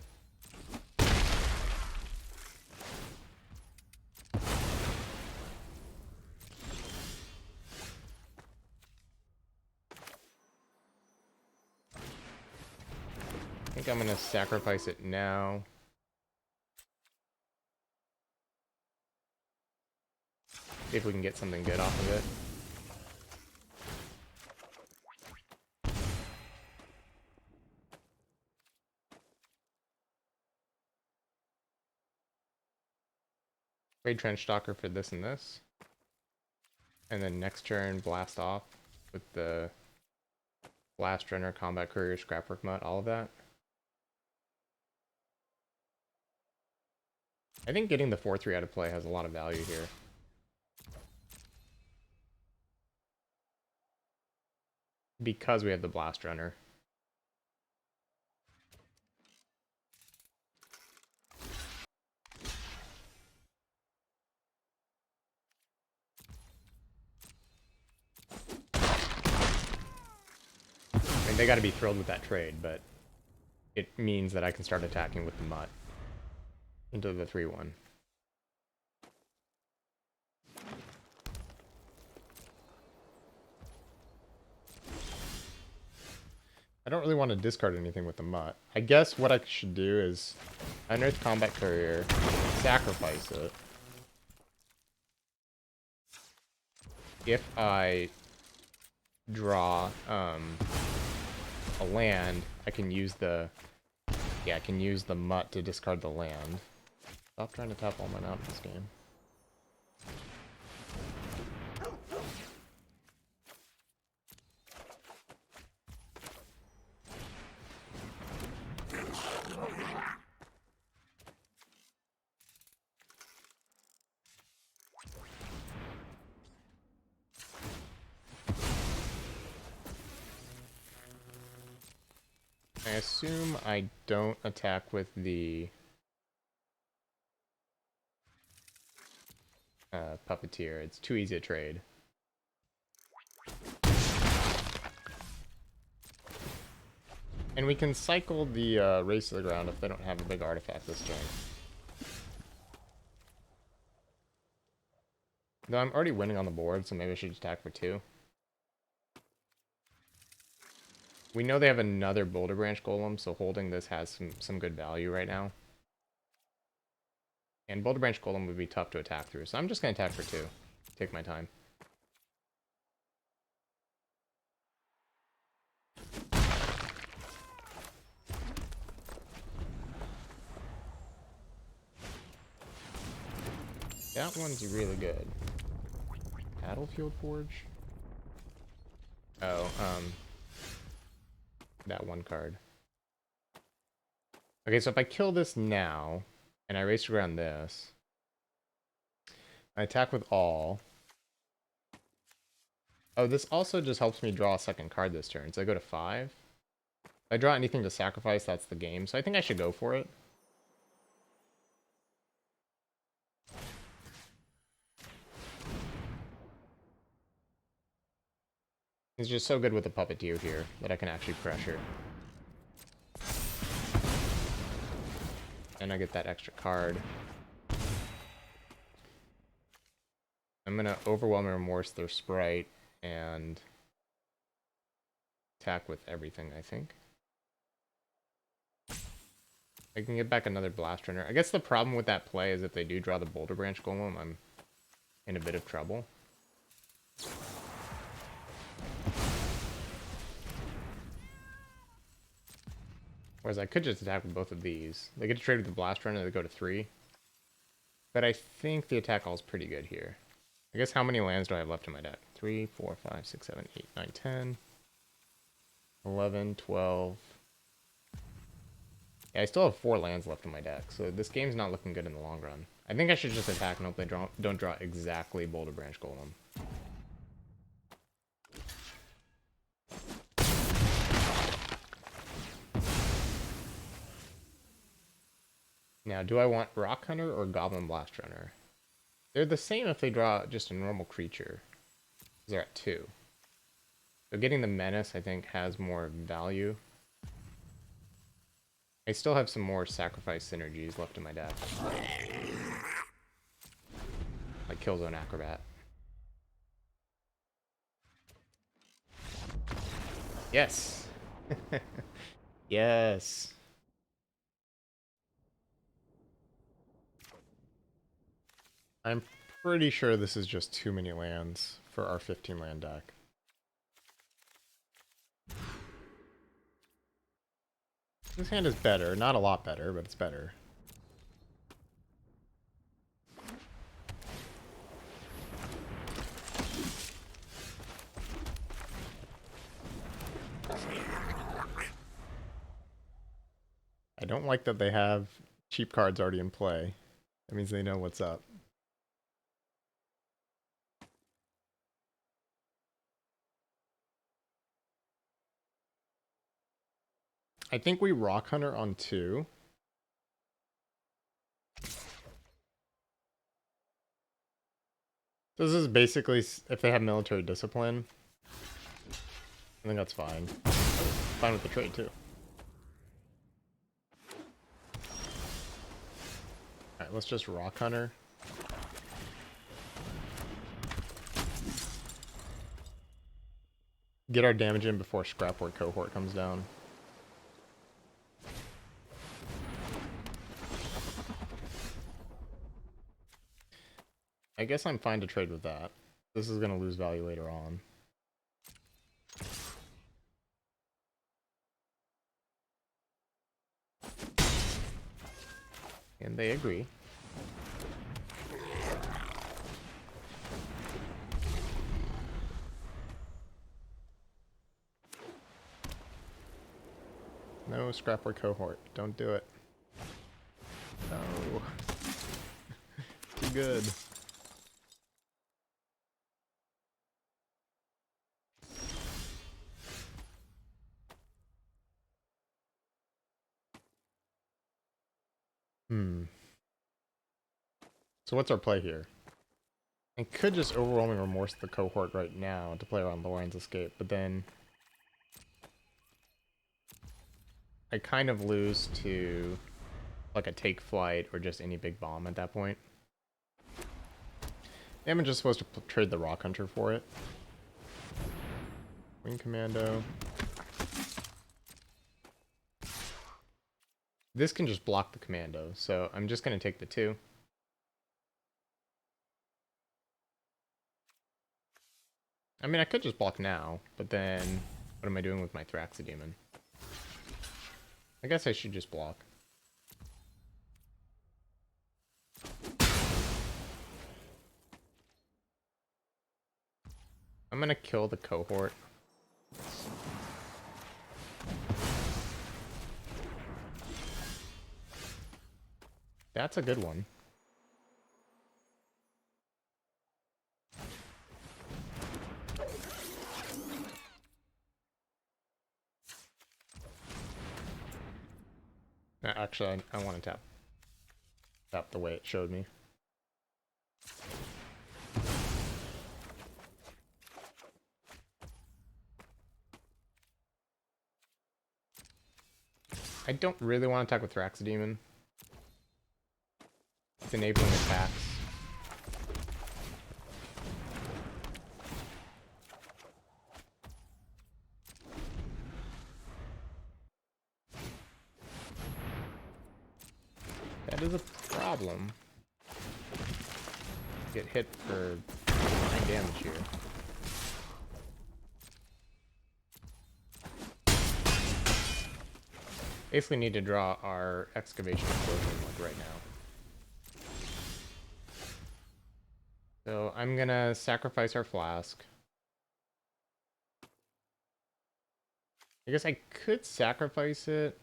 I think I'm gonna sacrifice it now. See if we can get something good off of it. Trade Trench Stalker for this and this. And then next turn, blast off with the Blast Runner, Combat Courier, Scrapwork Mutt, all of that. I think getting the 4-3 out of play has a lot of value here. Because we have the Blast Runner. I mean, they gotta be thrilled with that trade, but it means that I can start attacking with the Mutt into the 3-1. I don't really want to discard anything with the Mutt. I guess what I should do is Unearth Combat Courier, sacrifice it. If I draw a land, I can use the Mutt to discard the land. Stop trying to tap all mine out in this game. I assume I don't attack with the Puppeteer. It's too easy to trade. And we can cycle the Race to the Ground if they don't have a big artifact this turn. Though I'm already winning on the board, so maybe I should attack for 2. We know they have another Boulder Branch Golem, so holding this has some good value right now. And Boulder Branch Golem would be tough to attack through, so I'm just going to attack for 2. Take my time. That one's really good. Battlefield Forge? Oh, that one card. Okay, so if I kill this now, and I race around this, I attack with all. Oh, this also just helps me draw a second card this turn, so I go to 5. If I draw anything to sacrifice, that's the game, so I think I should go for it. He's just so good with the Puppeteer here that I can actually pressure. And I get that extra card. I'm gonna Overwhelm and Remorse their Sprite and attack with everything, I think. I can get back another Blast Runner. I guess the problem with that play is if they do draw the Boulder Branch Golem, I'm in a bit of trouble. Whereas I could just attack with both of these. They get to trade with the Blast Runner, they go to 3. But I think the attack all is pretty good here. I guess how many lands do I have left in my deck? 3, 4, 5, 6, 7, 8, 9, 10, 11, 12. Yeah, I still have 4 lands left in my deck, so this game's not looking good in the long run. I think I should just attack and hope they don't draw exactly Boulder Branch Golem. Now, do I want Rock Hunter or Goblin Blast Runner? They're the same if they draw just a normal creature. They're at 2. So getting the Menace, I think, has more value. I still have some more sacrifice synergies left in my deck. Like Killzone Acrobat. Yes! Yes! I'm pretty sure this is just too many lands for our 15 land deck. This hand is better. Not a lot better, but it's better. I don't like that they have cheap cards already in play. That means they know what's up. I think we Rock Hunter on 2. This is basically if they have military discipline. I think that's fine. Fine with the trade too. Alright, let's just Rock Hunter. Get our damage in before Scrapboard Cohort comes down. I guess I'm fine to trade with that. This is going to lose value later on. And they agree. No Scrapboard Cohort. Don't do it. No. Too good. So what's our play here? I could just Overwhelming Remorse the Cohort right now to play around Lorion's Escape, but then I kind of lose to like a Take Flight or just any big bomb at that point. I'm just supposed to trade the Rock Hunter for it. Wing Commando. This can just block the commando, so I'm just going to take the 2. I mean, I could just block now, but then what am I doing with my Thraxidemon? I guess I should just block. I'm going to kill the Cohort. That's a good one. Actually, I want to tap the way it showed me. I don't really want to attack with Thraxidemon. It's enabling attacks. That is a problem. Get hit for 9 damage here. Basically need to draw our excavation explosion like right now. So I'm gonna sacrifice our flask. I guess I could sacrifice it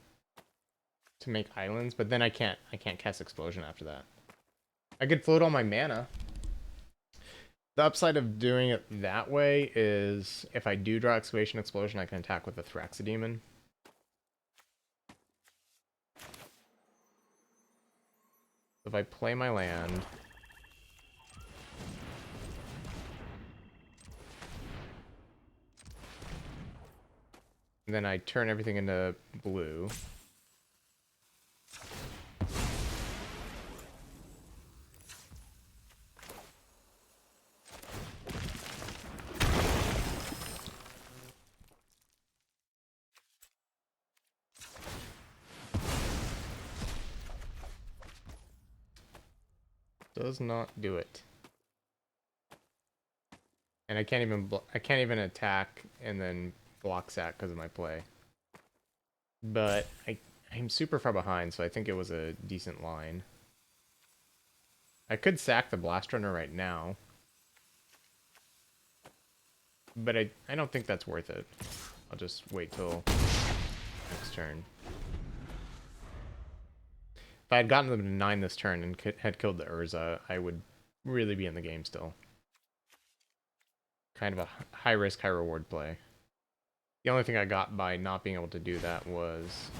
to make islands, but then I can't cast explosion after that. I could float all my mana. The upside of doing it that way is if I do draw excavation explosion, I can attack with the Thraxidemon. If I play my land, and then I turn everything into blue. Does not do it. And I can't even attack and then block sack because of my play. But I'm super far behind, so I think it was a decent line. I could sack the Blast Runner right now. But I don't think that's worth it. I'll just wait till next turn. If I had gotten them to 9 this turn and had killed the Urza, I would really be in the game still. Kind of a high risk, high reward play. The only thing I got by not being able to do that was...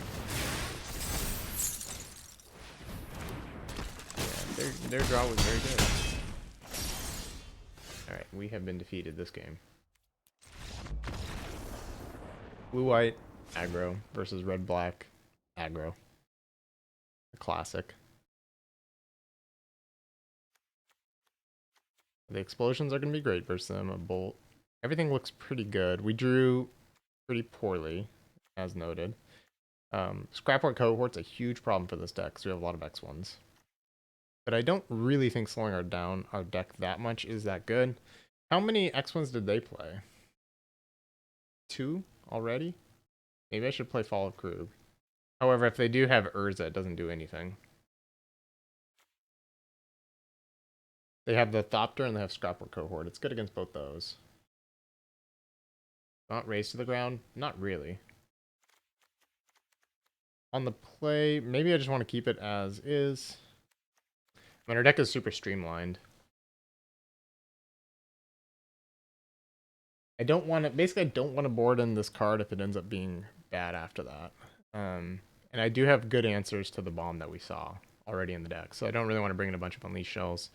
yeah, their draw was very good. Alright, we have been defeated this game. Blue-white, aggro, versus red-black, aggro. A classic. The explosions are going to be great versus them. A bolt. Everything looks pretty good. We drew pretty poorly, as noted. Scrapboard Cohort's a huge problem for this deck because we have a lot of X1s. But I don't really think slowing our deck that much is that good. How many X1s did they play? 2 already? Maybe I should play Fall of Krug. However, if they do have Urza, it doesn't do anything. They have the Thopter and they have Scrapboard Cohort. It's good against both those. Not raised to the ground? Not really. On the play, maybe I just want to keep it as is. I mean, our deck is super streamlined. I don't want to... basically, I don't want to board in this card if it ends up being bad after that. And I do have good answers to the bomb that we saw already in the deck, so I don't really want to bring in a bunch of Unleashed Shells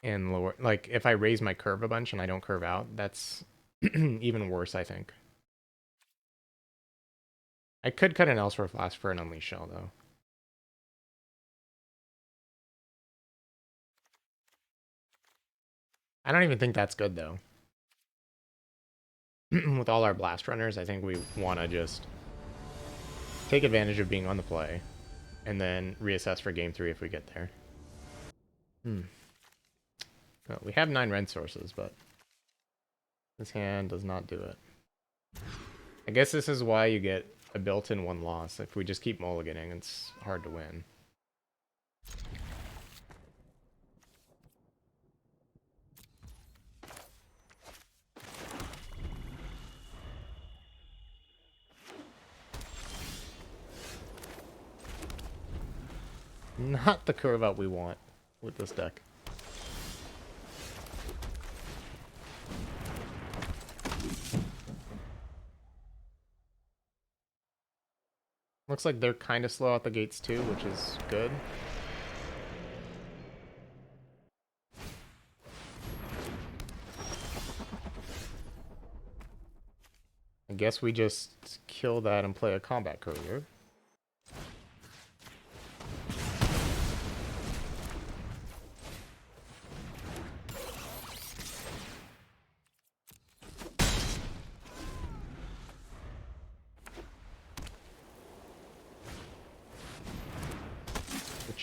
and lower... like, if I raise my curve a bunch and I don't curve out, that's even worse, I think. I could cut an Elsewhere Flask for an Unleashed Shell, though. I don't even think that's good, though. With all our Blast Runners, I think we want to just take advantage of being on the play, and then reassess for game 3 if we get there. Well, we have 9 red sources, but this hand does not do it. I guess this is why you get a built-in 1 loss. If we just keep mulliganing, it's hard to win. Not the curve out we want with this deck. Looks like they're kind of slow out the gates too, which is good. I guess we just kill that and play a combat courier.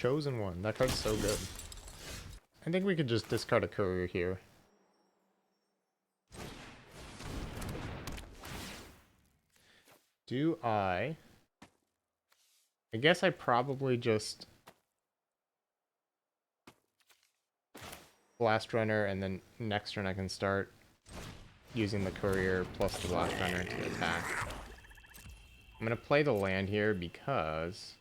Chosen One. That card's so good. I think we could just discard a courier here. Do I guess I probably just Blast Runner, and then next turn I can start using the courier plus the Blast Runner to attack. I'm going to play the land here because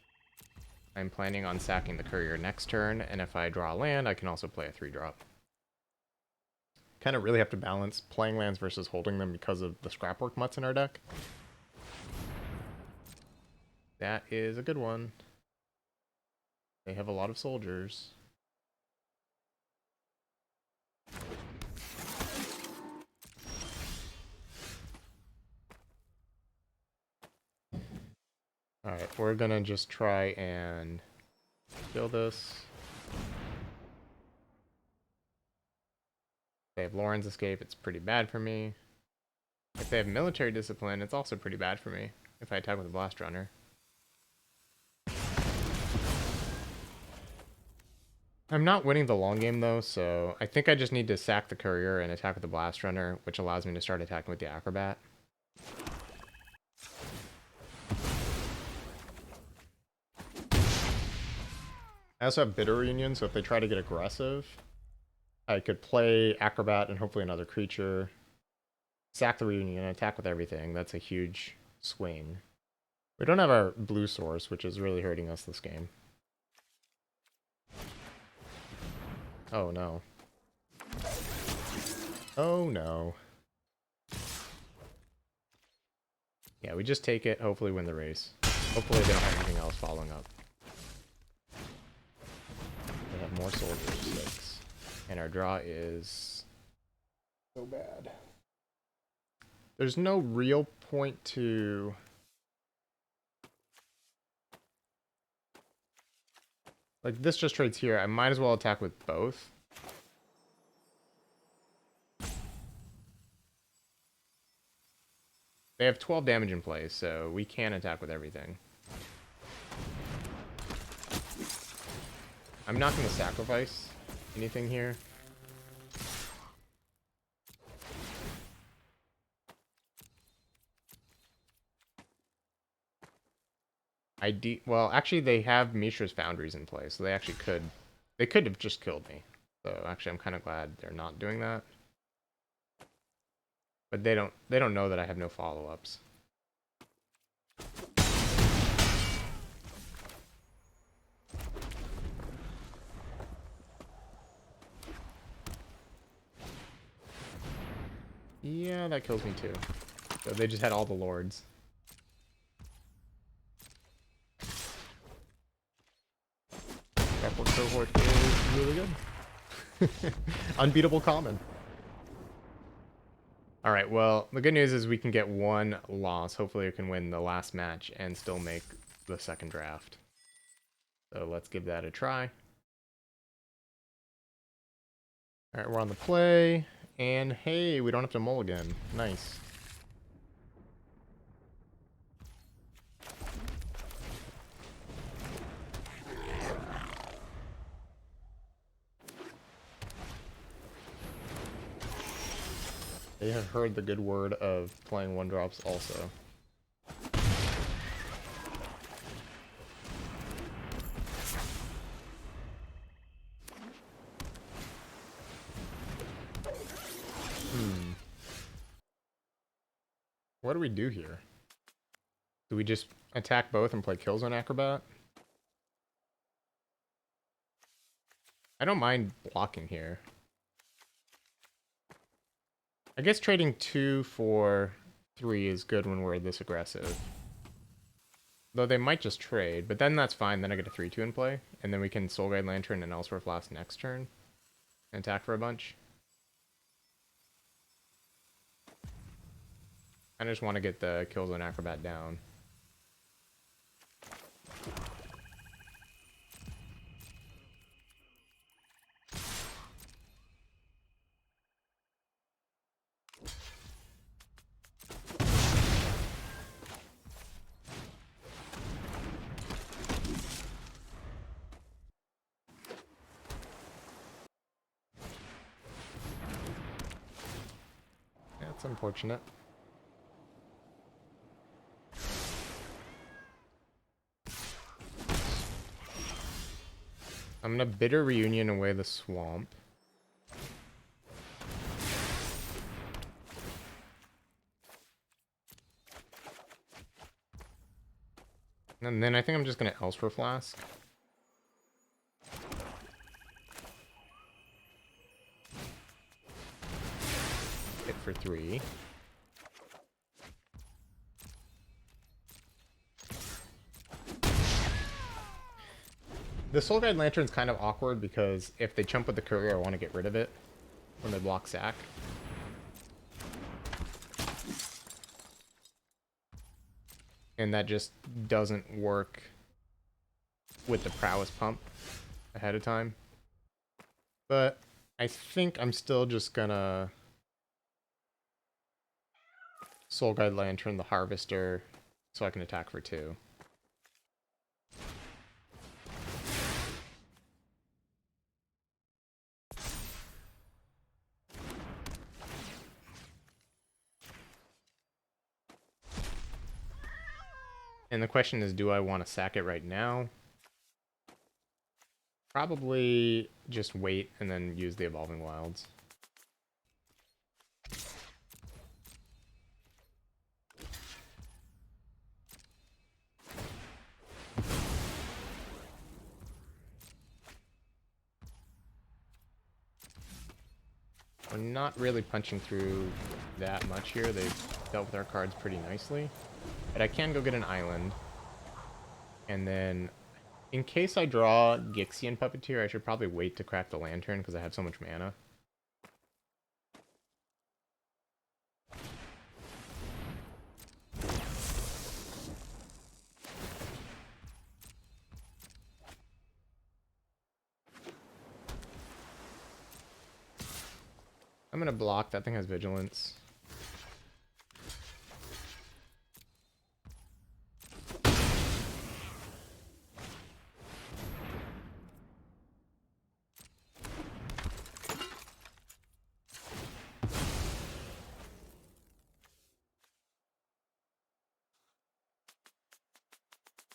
I'm planning on sacking the courier next turn, and if I draw a land, I can also play a 3-drop. Kind of really have to balance playing lands versus holding them because of the Scrapwork Mutts in our deck. That is a good one. They have a lot of soldiers. Alright, we're gonna just try and kill this. They have Lauren's Escape, it's pretty bad for me. If they have Military Discipline, it's also pretty bad for me if I attack with a Blast Runner. I'm not winning the long game though, so I think I just need to sack the courier and attack with the Blast Runner, which allows me to start attacking with the Acrobat. I also have Bitter Reunion, so if they try to get aggressive, I could play Acrobat and hopefully another creature, sack the Reunion, and attack with everything. That's a huge swing. We don't have our blue source, which is really hurting us this game. Oh no. Oh no. Yeah, we just take it, hopefully win the race. Hopefully they don't have anything else following up. They have more soldiers, 6. And our draw is so bad. There's no real point to... Like, this just trades here. I might as well attack with both. They have 12 damage in play, so we can attack with everything. I'm not going to sacrifice anything here. Well, actually, they have Mishra's Foundries in play, so they actually could... They could have just killed me. So, actually, I'm kind of glad they're not doing that. But they don't know that I have no follow-ups. Yeah, that kills me too. So they just had all the lords. Scrapwork Cohort is really good. Unbeatable common. Alright, well, the good news is we can get one loss. Hopefully we can win the last match and still make the second draft. So let's give that a try. Alright, we're on the play. And hey, we don't have to mulligan. Nice. They have heard the good word of playing 1-drops also. What do we do here? Do we just attack both and play Killzone Acrobat? I don't mind blocking here. I guess trading 2 for 3 is good when we're this aggressive. Though they might just trade, but then that's fine. Then I get a 3-2 in play, and then we can Soul Guide Lantern and Elsewhere Flask next turn and attack for a bunch. I just want to get the Killzone Acrobat down. That's unfortunate. I'm gonna bitter reunion away the swamp. And then I think I'm just gonna Elsewhere Flask. Hit for 3. The Soul Guide Lantern's kind of awkward because if they chump with the courier, I want to get rid of it when they block sack. And that just doesn't work with the Prowess Pump ahead of time. But I think I'm still just gonna Soul Guide Lantern the Harvester so I can attack for 2. And the question is, do I want to sack it right now? Probably just wait and then use the Evolving Wilds. We're not really punching through that much here. They've dealt with our cards pretty nicely. But I can go get an island. And then, in case I draw Gixian Puppeteer, I should probably wait to crack the Lantern because I have so much mana. I'm going to block. That thing has Vigilance.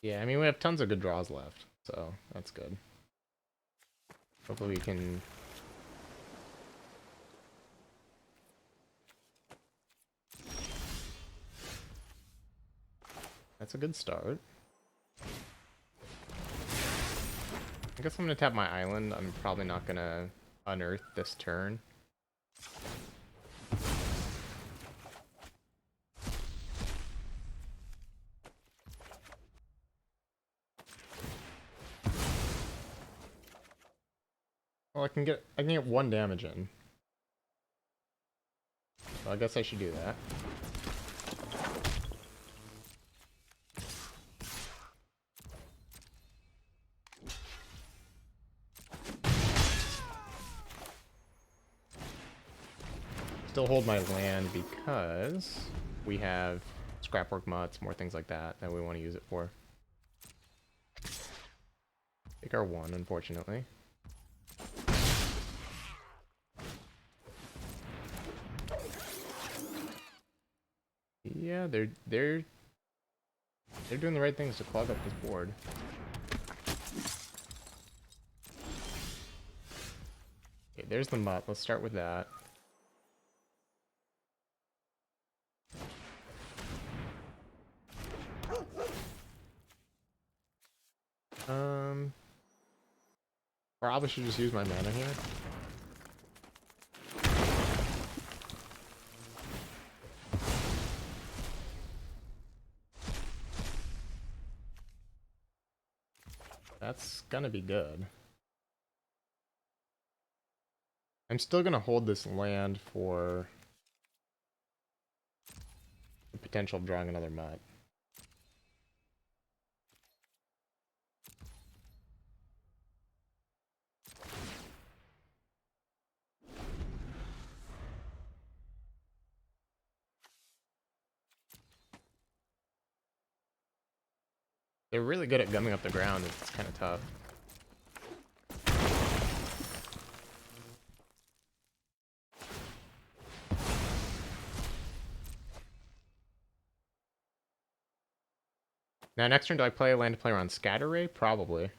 Yeah, I mean, we have tons of good draws left, so that's good. Hopefully we can... That's a good start. I guess I'm going to tap my island. I'm probably not going to unearth this turn. Well, I can get 1 damage in. So I guess I should do that. Still hold my land because we have Scrapwork Mutts, more things like that we want to use it for. Take our 1, unfortunately. Yeah, they're doing the right things to clog up this board. Okay, there's the mutt. Let's start with that. Probably should just use my mana here. That's gonna be good. I'm still gonna hold this land for the potential of drawing another mutt. They're really good at gumming up the ground. It's kind of tough. Now, next turn, do I play a land to play around Scatter Ray? Probably. I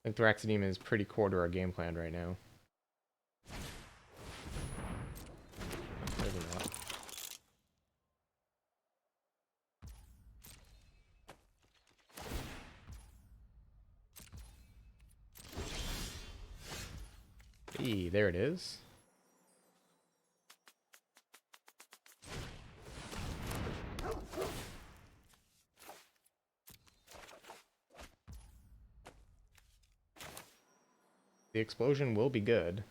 think Thraxidemon is pretty core to our game plan right now. Maybe not. Eee, there it is. The explosion will be good.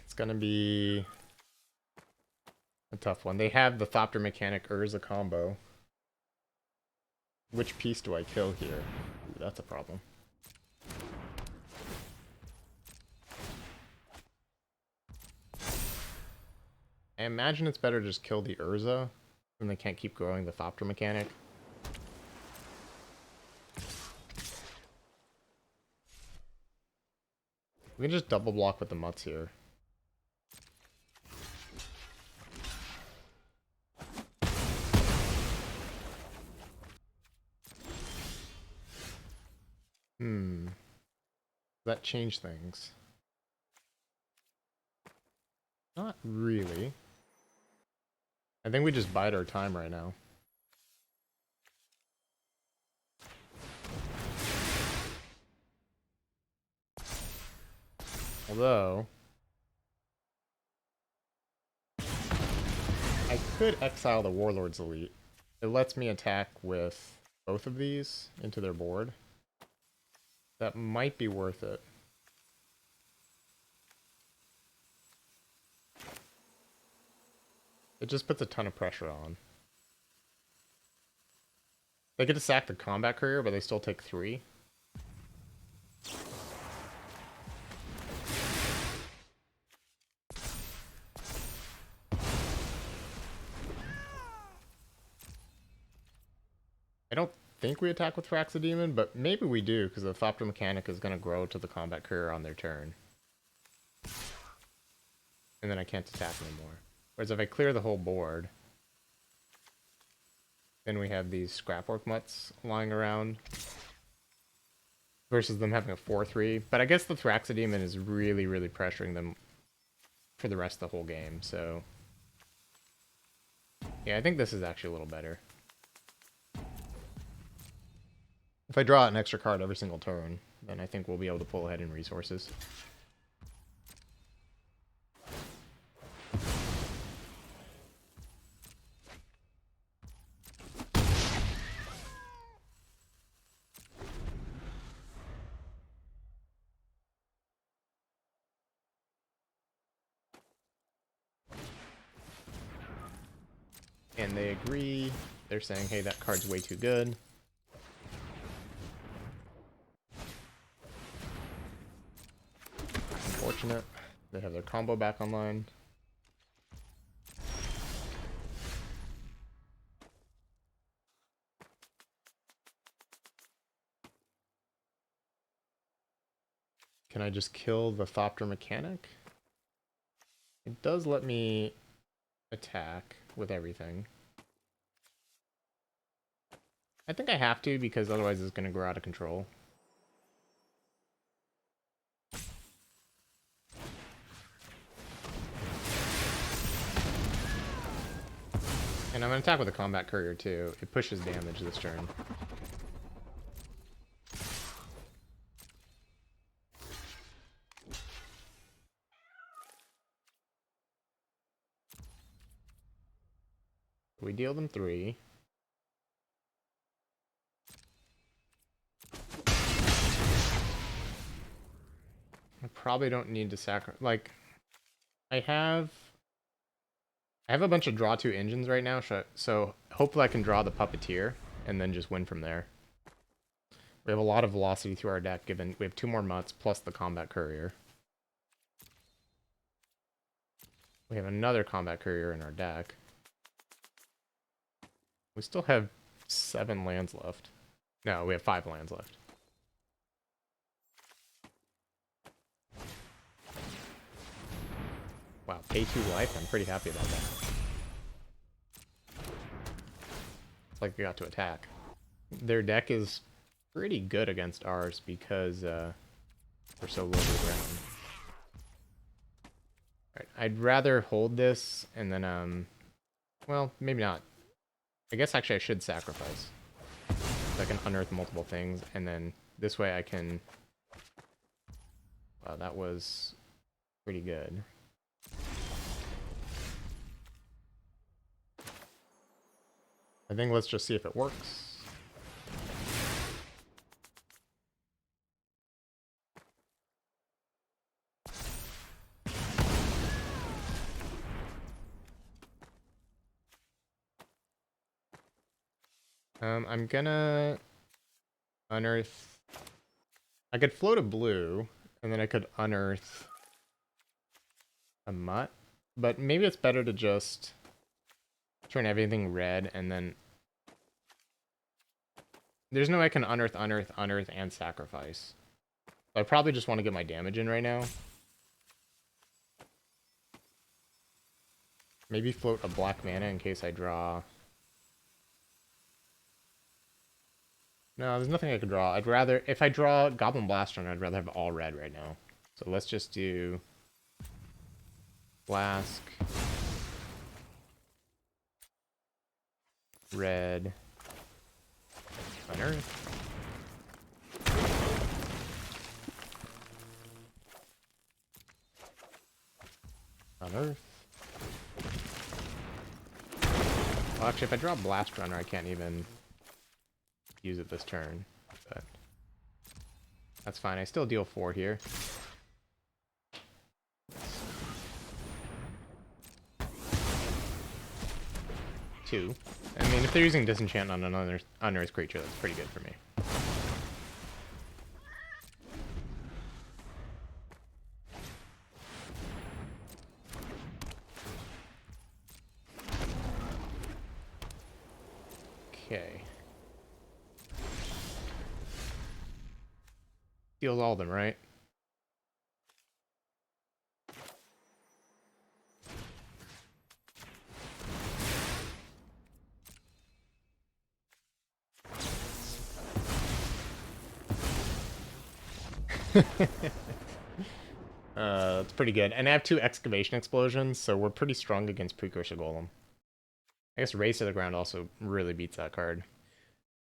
It's gonna be a tough one. They have the Thopter Mechanic Urza combo. Which piece do I kill here? Ooh, that's a problem. I imagine it's better to just kill the Urza, then they can't keep growing the Thopter Mechanic. We can just double block with the Mutts here. Does that change things? Not really. I think we just bide our time right now. Although I could exile the Warlord's Elite. It lets me attack with both of these into their board. That might be worth it. It just puts a ton of pressure on. They get to sack the combat courier, but they still take 3. I don't think we attack with Thraxidemon, but maybe we do, because the Thopter Mechanic is going to grow to the combat courier on their turn. And then I can't attack anymore. Whereas if I clear the whole board, then we have these Scrapwork Mutts lying around. Versus them having a 4-3. But I guess the Thraxidemon is really, really pressuring them for the rest of the whole game, so... yeah, I think this is actually a little better. If I draw an extra card every single turn, then I think we'll be able to pull ahead in resources. And they agree. They're saying, hey, that card's way too good. Unfortunate. They have their combo back online. Can I just kill the Thopter Mechanic? It does let me attack with everything. I think I have to, because otherwise it's going to grow out of control. And I'm going to attack with a combat courier too. It pushes damage this turn. We deal them 3. I probably don't need to sacrifice. Like, I have a bunch of draw 2 engines right now, so hopefully I can draw the Puppeteer and then just win from there. We have a lot of velocity through our deck, given we have 2 more Mutts plus the combat courier. We have another combat courier in our deck. We still have 7 lands left. No, we have 5 lands left. Wow, pay 2 life? I'm pretty happy about that. It's like we got to attack. Their deck is pretty good against ours because we're so low to the ground. Alright, I'd rather hold this and then, well, maybe not. I guess actually I should sacrifice. So I can unearth multiple things, and then this way I can... Wow, that was pretty good. I think let's just see if it works. I'm gonna unearth... I could float a blue, and then I could unearth a mutt, but maybe it's better to just turn everything red, and then... There's no way I can unearth, and sacrifice. So I probably just want to get my damage in right now. Maybe float a black mana in case I draw... No, there's nothing I could draw. I'd rather... If I draw Goblin Blaster, I'd rather have all red right now. So let's just do... Flask... Red... Unearth... Unearth... Well, actually, if I draw Blast Runner, I can't even use it this turn. But that's fine. I still deal 4 here. Two. I mean, if they're using Disenchant on another unearthed creature, that's pretty good for me. Okay. Steals all of them, right? That's pretty good. And I have 2 Excavation Explosions, so we're pretty strong against Precursor Golem. I guess Race to the Ground also really beats that card.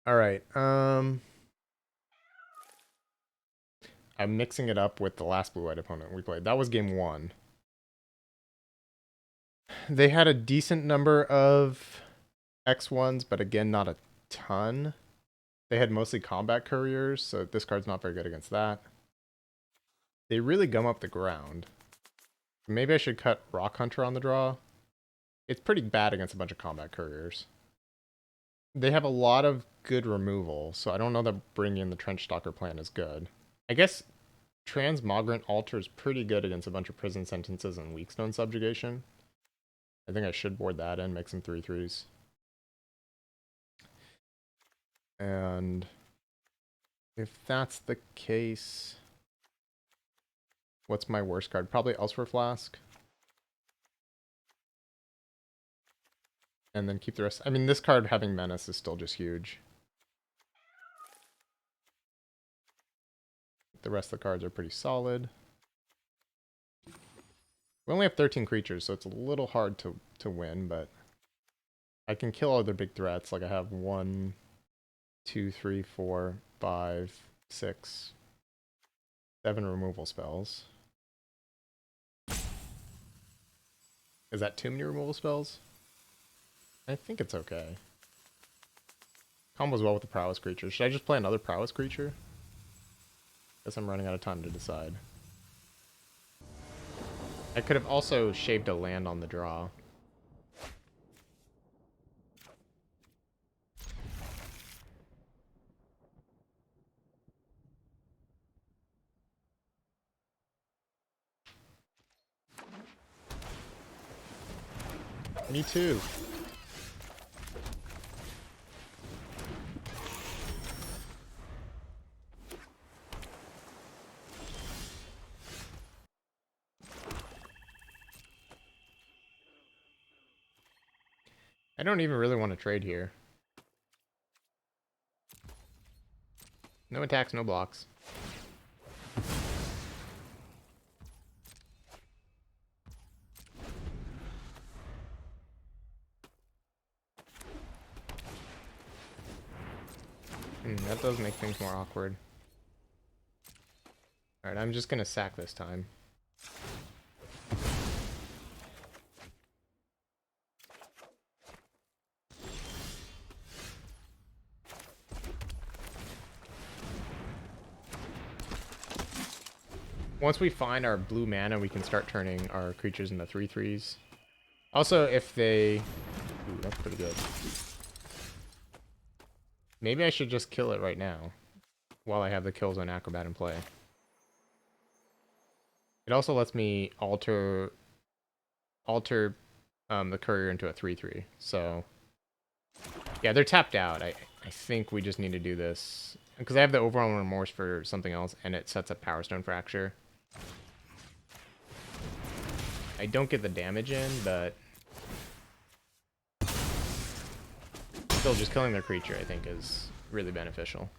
Alright, I'm mixing it up with the last blue-white opponent we played. That was game 1. They had a decent number of X1s, but again, not a ton. They had mostly combat couriers, so this card's not very good against that. They really gum up the ground. Maybe I should cut Rock Hunter on the draw. It's pretty bad against a bunch of combat couriers. They have a lot of good removal, so I don't know that bringing in the Trench Stalker plan is good. I guess Transmogrant Altar is pretty good against a bunch of Prison Sentences and Weakstone Subjugation. I think I should board that in, make some 3/3s. And if that's the case, what's my worst card? Probably Elsewhere Flask. And then keep the rest. I mean, this card having Menace is still just huge. The rest of the cards are pretty solid. We only have 13 creatures, so it's a little hard to win, but I can kill other big threats. Like I have 1, 2, 3, 4, 5, 6, 7 removal spells. Is that too many removal spells? I think it's okay. Combos well with the Prowess creature. Should I just play another Prowess creature? Guess I'm running out of time to decide. I could have also shaved a land on the draw. Me too. I don't even really want to trade here. No attacks, no blocks. That does make things more awkward. Alright, I'm just gonna sack this time. Once we find our blue mana, we can start turning our creatures into 3/3s. Also, if they... Ooh, that's pretty good. Maybe I should just kill it right now, while I have the Killzone Acrobat in play. It also lets me alter the courier into a 3/3. So, yeah, they're tapped out. I think we just need to do this. Because I have the Overwhelming Remorse for something else, and it sets up Power Stone Fracture. I don't get the damage in, but still just killing their creature, I think, is really beneficial.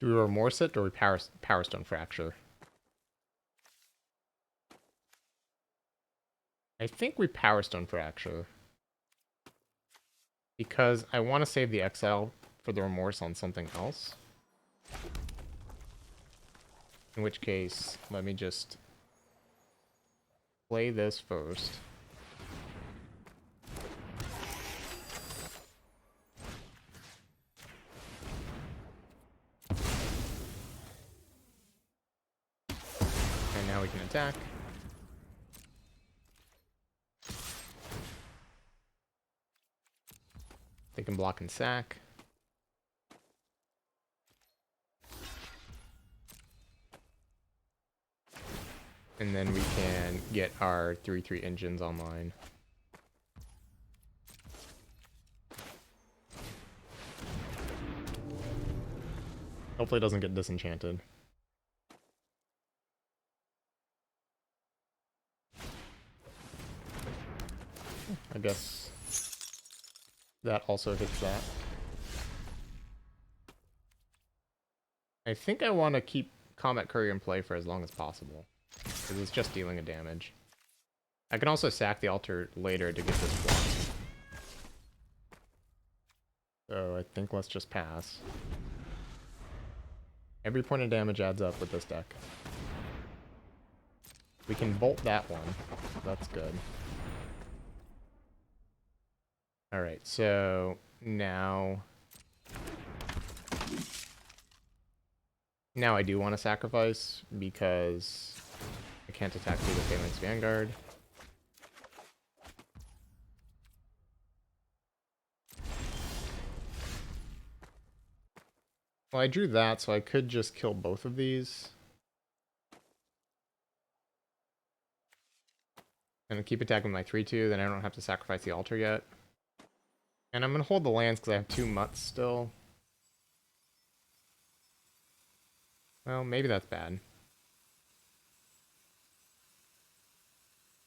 Do we Remorse it, or we Power Stone Fracture? I think we Power Stone Fracture. Because I want to save the Exile for the Remorse on something else. In which case, let me just play this first. And now we can attack. They can block and sack. And then we can get our 3/3 engines online. Hopefully it doesn't get disenchanted. I guess that also hits that. I think I want to keep Comet Courier in play for as long as possible, because it's just dealing a damage. I can also sack the altar later to get this block. So I think let's just pass. Every point of damage adds up with this deck. We can bolt that one. That's good. Alright, so now I do want to sacrifice because I can't attack through the Phalanx Vanguard. Well, I drew that, so I could just kill both of these. And keep attacking my 3/2, then I don't have to sacrifice the altar yet. And I'm going to hold the lands because I have 2 mutts still. Well, maybe that's bad.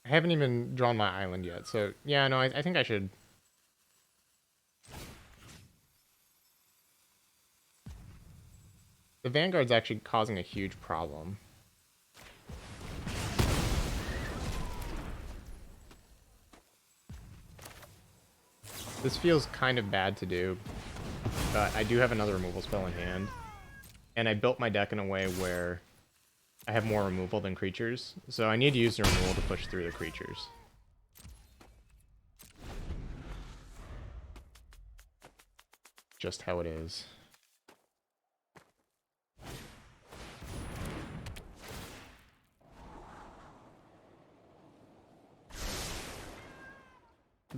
I haven't even drawn my island yet, so yeah, no, I think I should. The Vanguard's actually causing a huge problem. This feels kind of bad to do, but I do have another removal spell in hand. And I built my deck in a way where I have more removal than creatures, so I need to use the removal to push through the creatures. Just how it is.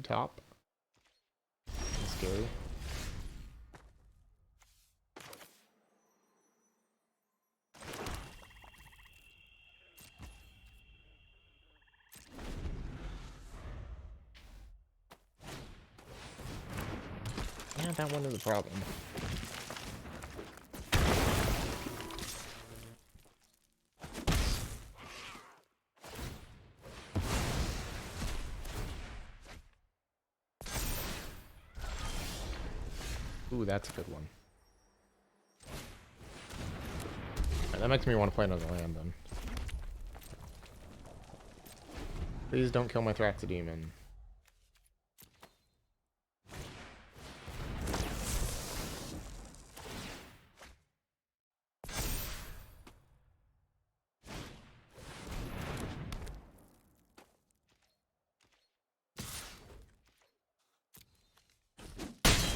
Top. Scary. Yeah, that one is a problem. that's a good one. Right, that makes me want to play another land then. Please don't kill my Thraxodemon.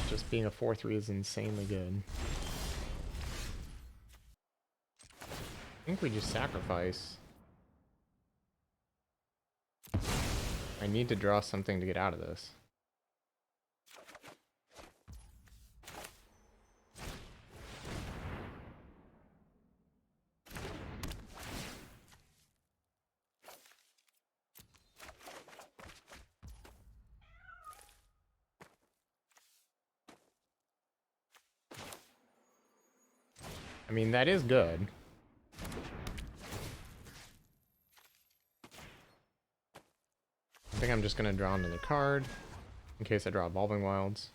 Just being a 4/3 is insanely good. I think we just sacrifice. I need to draw something to get out of this. I mean, that is good. I think I'm just going to draw another card in case I draw Evolving Wilds.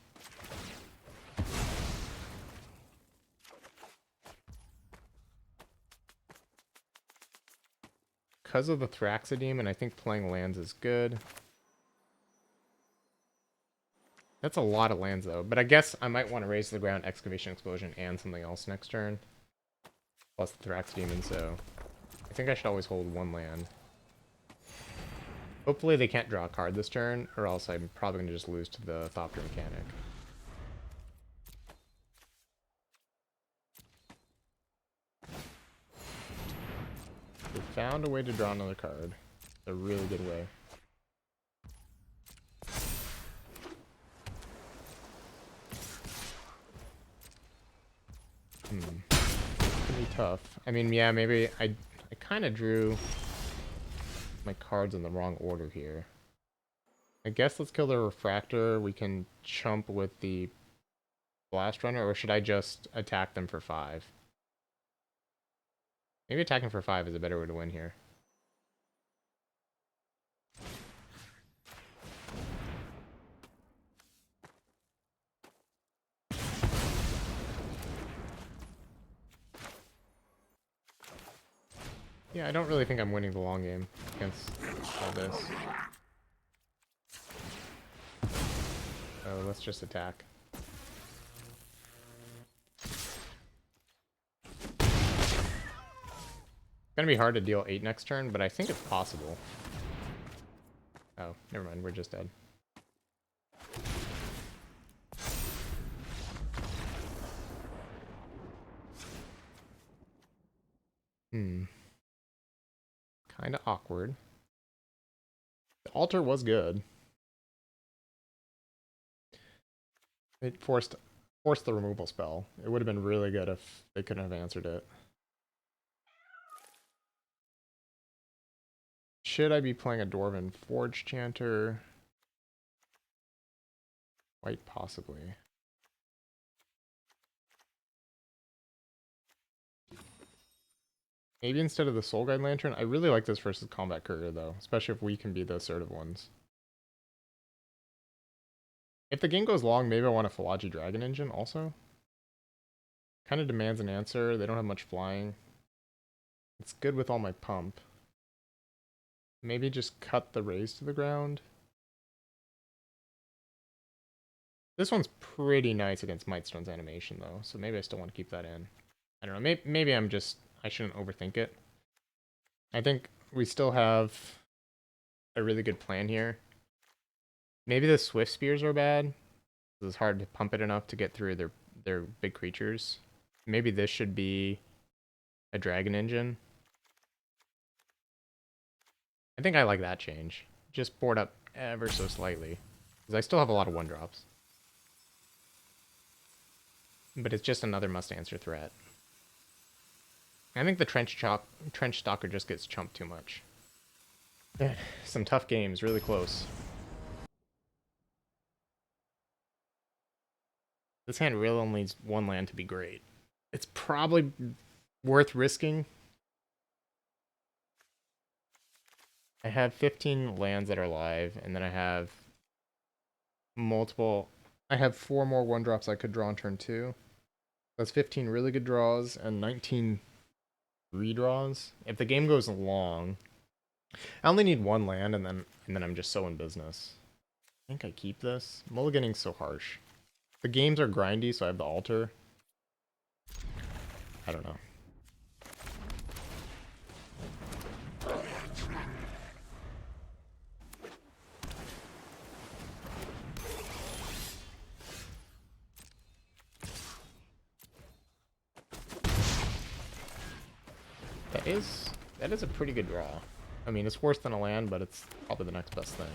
Because of the Thraxodemon, I think playing lands is good. That's a lot of lands, though. But I guess I might want to Raise to the Ground, Excavation Explosion, and something else next turn. Plus the Thraxodemon, so I think I should always hold one land. Hopefully they can't draw a card this turn, or else I'm probably going to just lose to the Thopter Mechanic. We found a way to draw another card. A really good way. Pretty tough. I mean, yeah, maybe I kind of drew my cards in the wrong order here. I guess let's kill the Refractor. We can chump with the Blast Runner, or should I just attack them for 5? Maybe attacking for 5 is a better way to win here. Yeah, I don't really think I'm winning the long game against all this. So let's just attack. It's gonna be hard to deal 8 next turn, but I think it's possible. Oh, never mind, we're just dead. Kinda awkward. The altar was good. It forced the removal spell. It would have been really good if they couldn't have answered it. Should I be playing a Dwarven Forge Chanter? Quite possibly. Maybe instead of the Soul Guide Lantern. I really like this versus Combat Courier, though. Especially if we can be the assertive ones. If the game goes long, maybe I want a Philology Dragon Engine also. Kind of demands an answer. They don't have much flying. It's good with all my pump. Maybe just cut the Raise to the Ground. This one's pretty nice against Mightstone's animation, though. So maybe I still want to keep that in. I don't know. Maybe I shouldn't overthink it. I think we still have a really good plan here. Maybe the Swift Spears are bad. It's hard to pump it enough to get through their big creatures. Maybe this should be a Dragon Engine. I think I like that change. Just board up ever so slightly. Because I still have a lot of 1-drops. But it's just another must-answer threat. I think the Trench Stalker just gets chumped too much. Some tough games, really close. This hand really only needs 1 land to be great. It's probably worth risking. I have 15 lands that are live, and then I have multiple I have 4 more 1-drops I could draw on turn 2. That's 15 really good draws and 19 redraws. If the game goes long, I only need 1 land and then I'm just so in business. I think I keep this. Mulliganing's so harsh. The games are grindy, so I have the altar. I don't know. That is a pretty good draw. I mean, it's worse than a land, but it's probably the next best thing.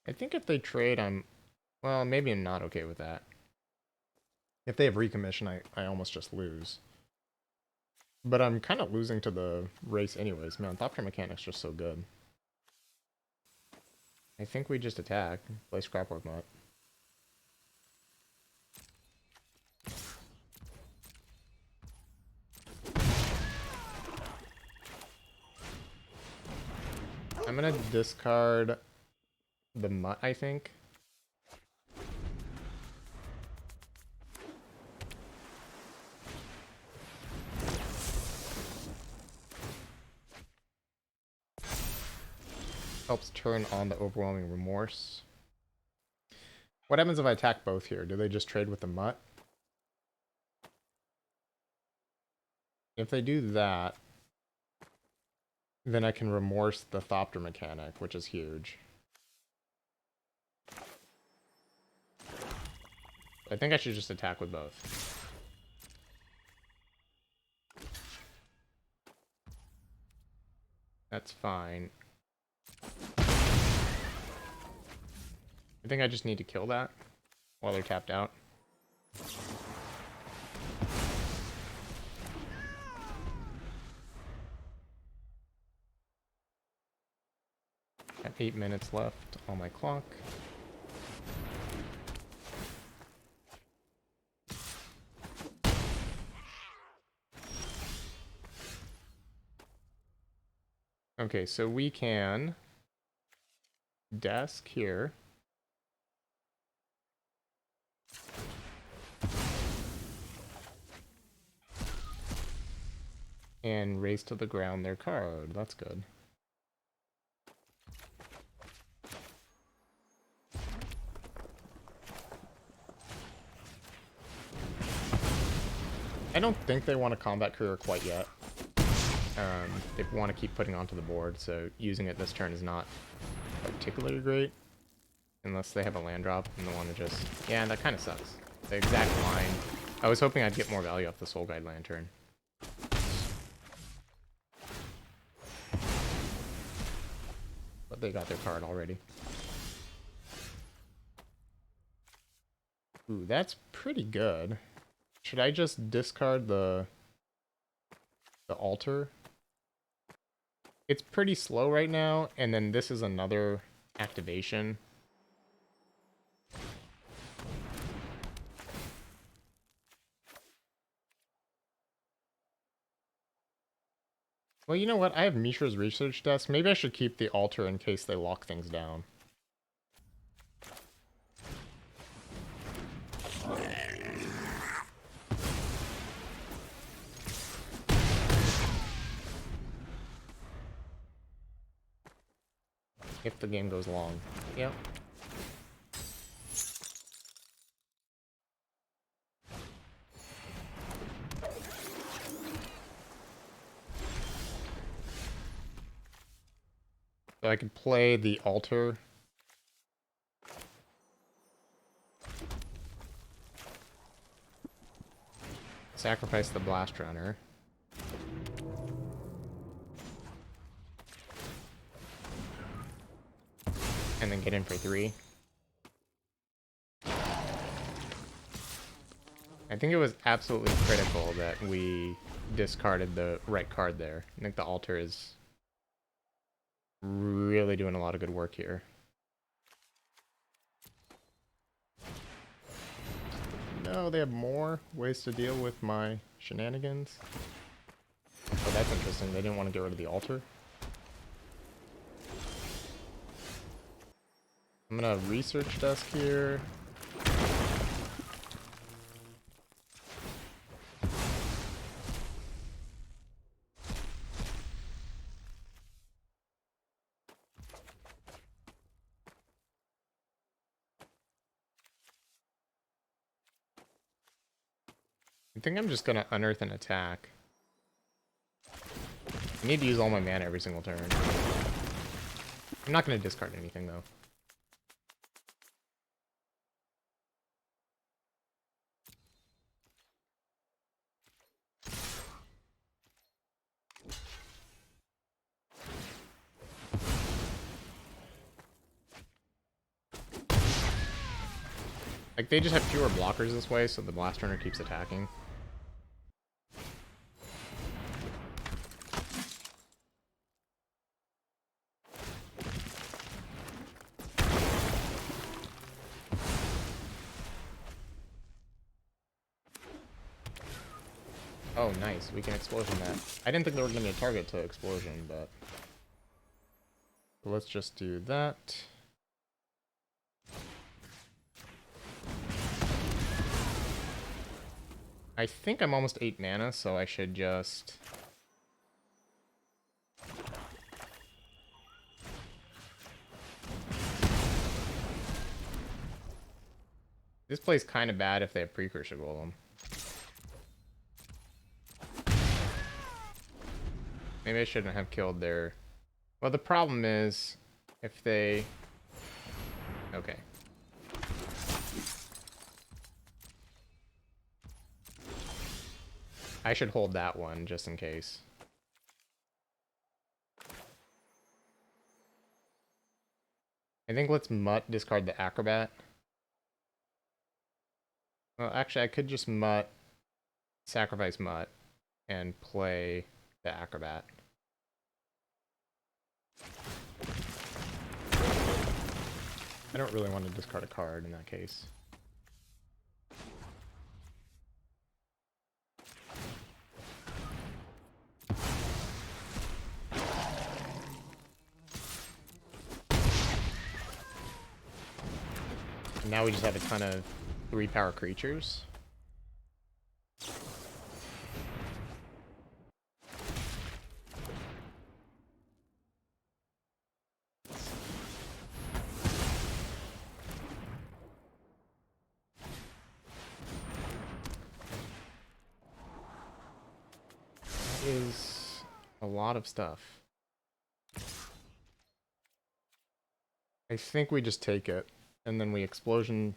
I think if they trade, well, maybe I'm not okay with that. If they have recommission, I almost just lose. But I'm kind of losing to the race anyways. Man, Thopter Mechanic's just so good. I think we just attack. Play Scrapwork Mutt. I'm gonna discard the Mutt, I think. Helps turn on the Overwhelming Remorse. What happens if I attack both here? Do they just trade with the Mutt? If they do that, then I can Remorse the Thopter Mechanic, which is huge. I think I should just attack with both. That's fine. I think I just need to kill that while they're tapped out. Got 8 minutes left on my clock. Okay, so we can desk here. And raise to the ground their card. That's good. I don't think they want a combat career quite yet. They want to keep putting onto the board, so using it this turn is not particularly great. Unless they have a land drop and they want to just... Yeah, that kind of sucks. The exact line. I was hoping I'd get more value off the Soul Guide Lantern. But they got their card already. Ooh, that's pretty good. Should I just discard the altar? It's pretty slow right now, and then this is another activation. Well, you know what? I have Mishra's research desk. Maybe I should keep the altar in case they lock things down. If the game goes long. Yep. So I could play the altar. Sacrifice the Blast Runner. And then get in for 3. I think it was absolutely critical that we discarded the right card there. I think the altar is really doing a lot of good work here. No, they have more ways to deal with my shenanigans. Oh, that's interesting. They didn't want to get rid of the altar. I'm gonna research desk here. I think I'm just gonna unearth an attack. I need to use all my mana every single turn. I'm not gonna discard anything though. Like, they just have fewer blockers this way, so the Blast Runner keeps attacking. Oh, nice. We can Explosion that. I didn't think they were going to target to Explosion, but... So let's just do that. I think I'm almost 8 mana, so I should just... This plays kind of bad if they have Precursor Golem. Maybe I shouldn't have killed their... Well, the problem is, if they... Okay. I should hold that one, just in case. I think let's Mutt, discard the Acrobat. Well, actually, I could just Mutt, sacrifice Mutt, and play the Acrobat. I don't really want to discard a card in that case. And now we just have a ton of 3-power creatures. Is a lot of stuff. I think we just take it, and then we Explosion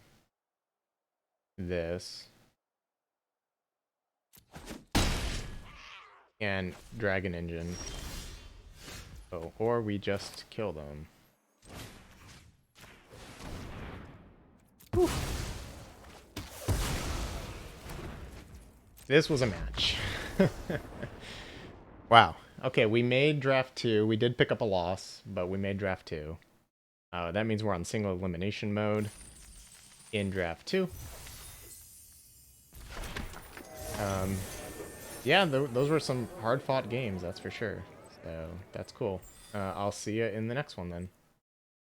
this. And Dragon Engine. Oh, or we just kill them. Whew. This was a match. Wow. Okay, we made draft 2. We did pick up a loss, but we made draft 2. That means we're on single elimination mode in draft 2. Yeah, those were some hard-fought games, that's for sure. So, that's cool. I'll see you in the next one then.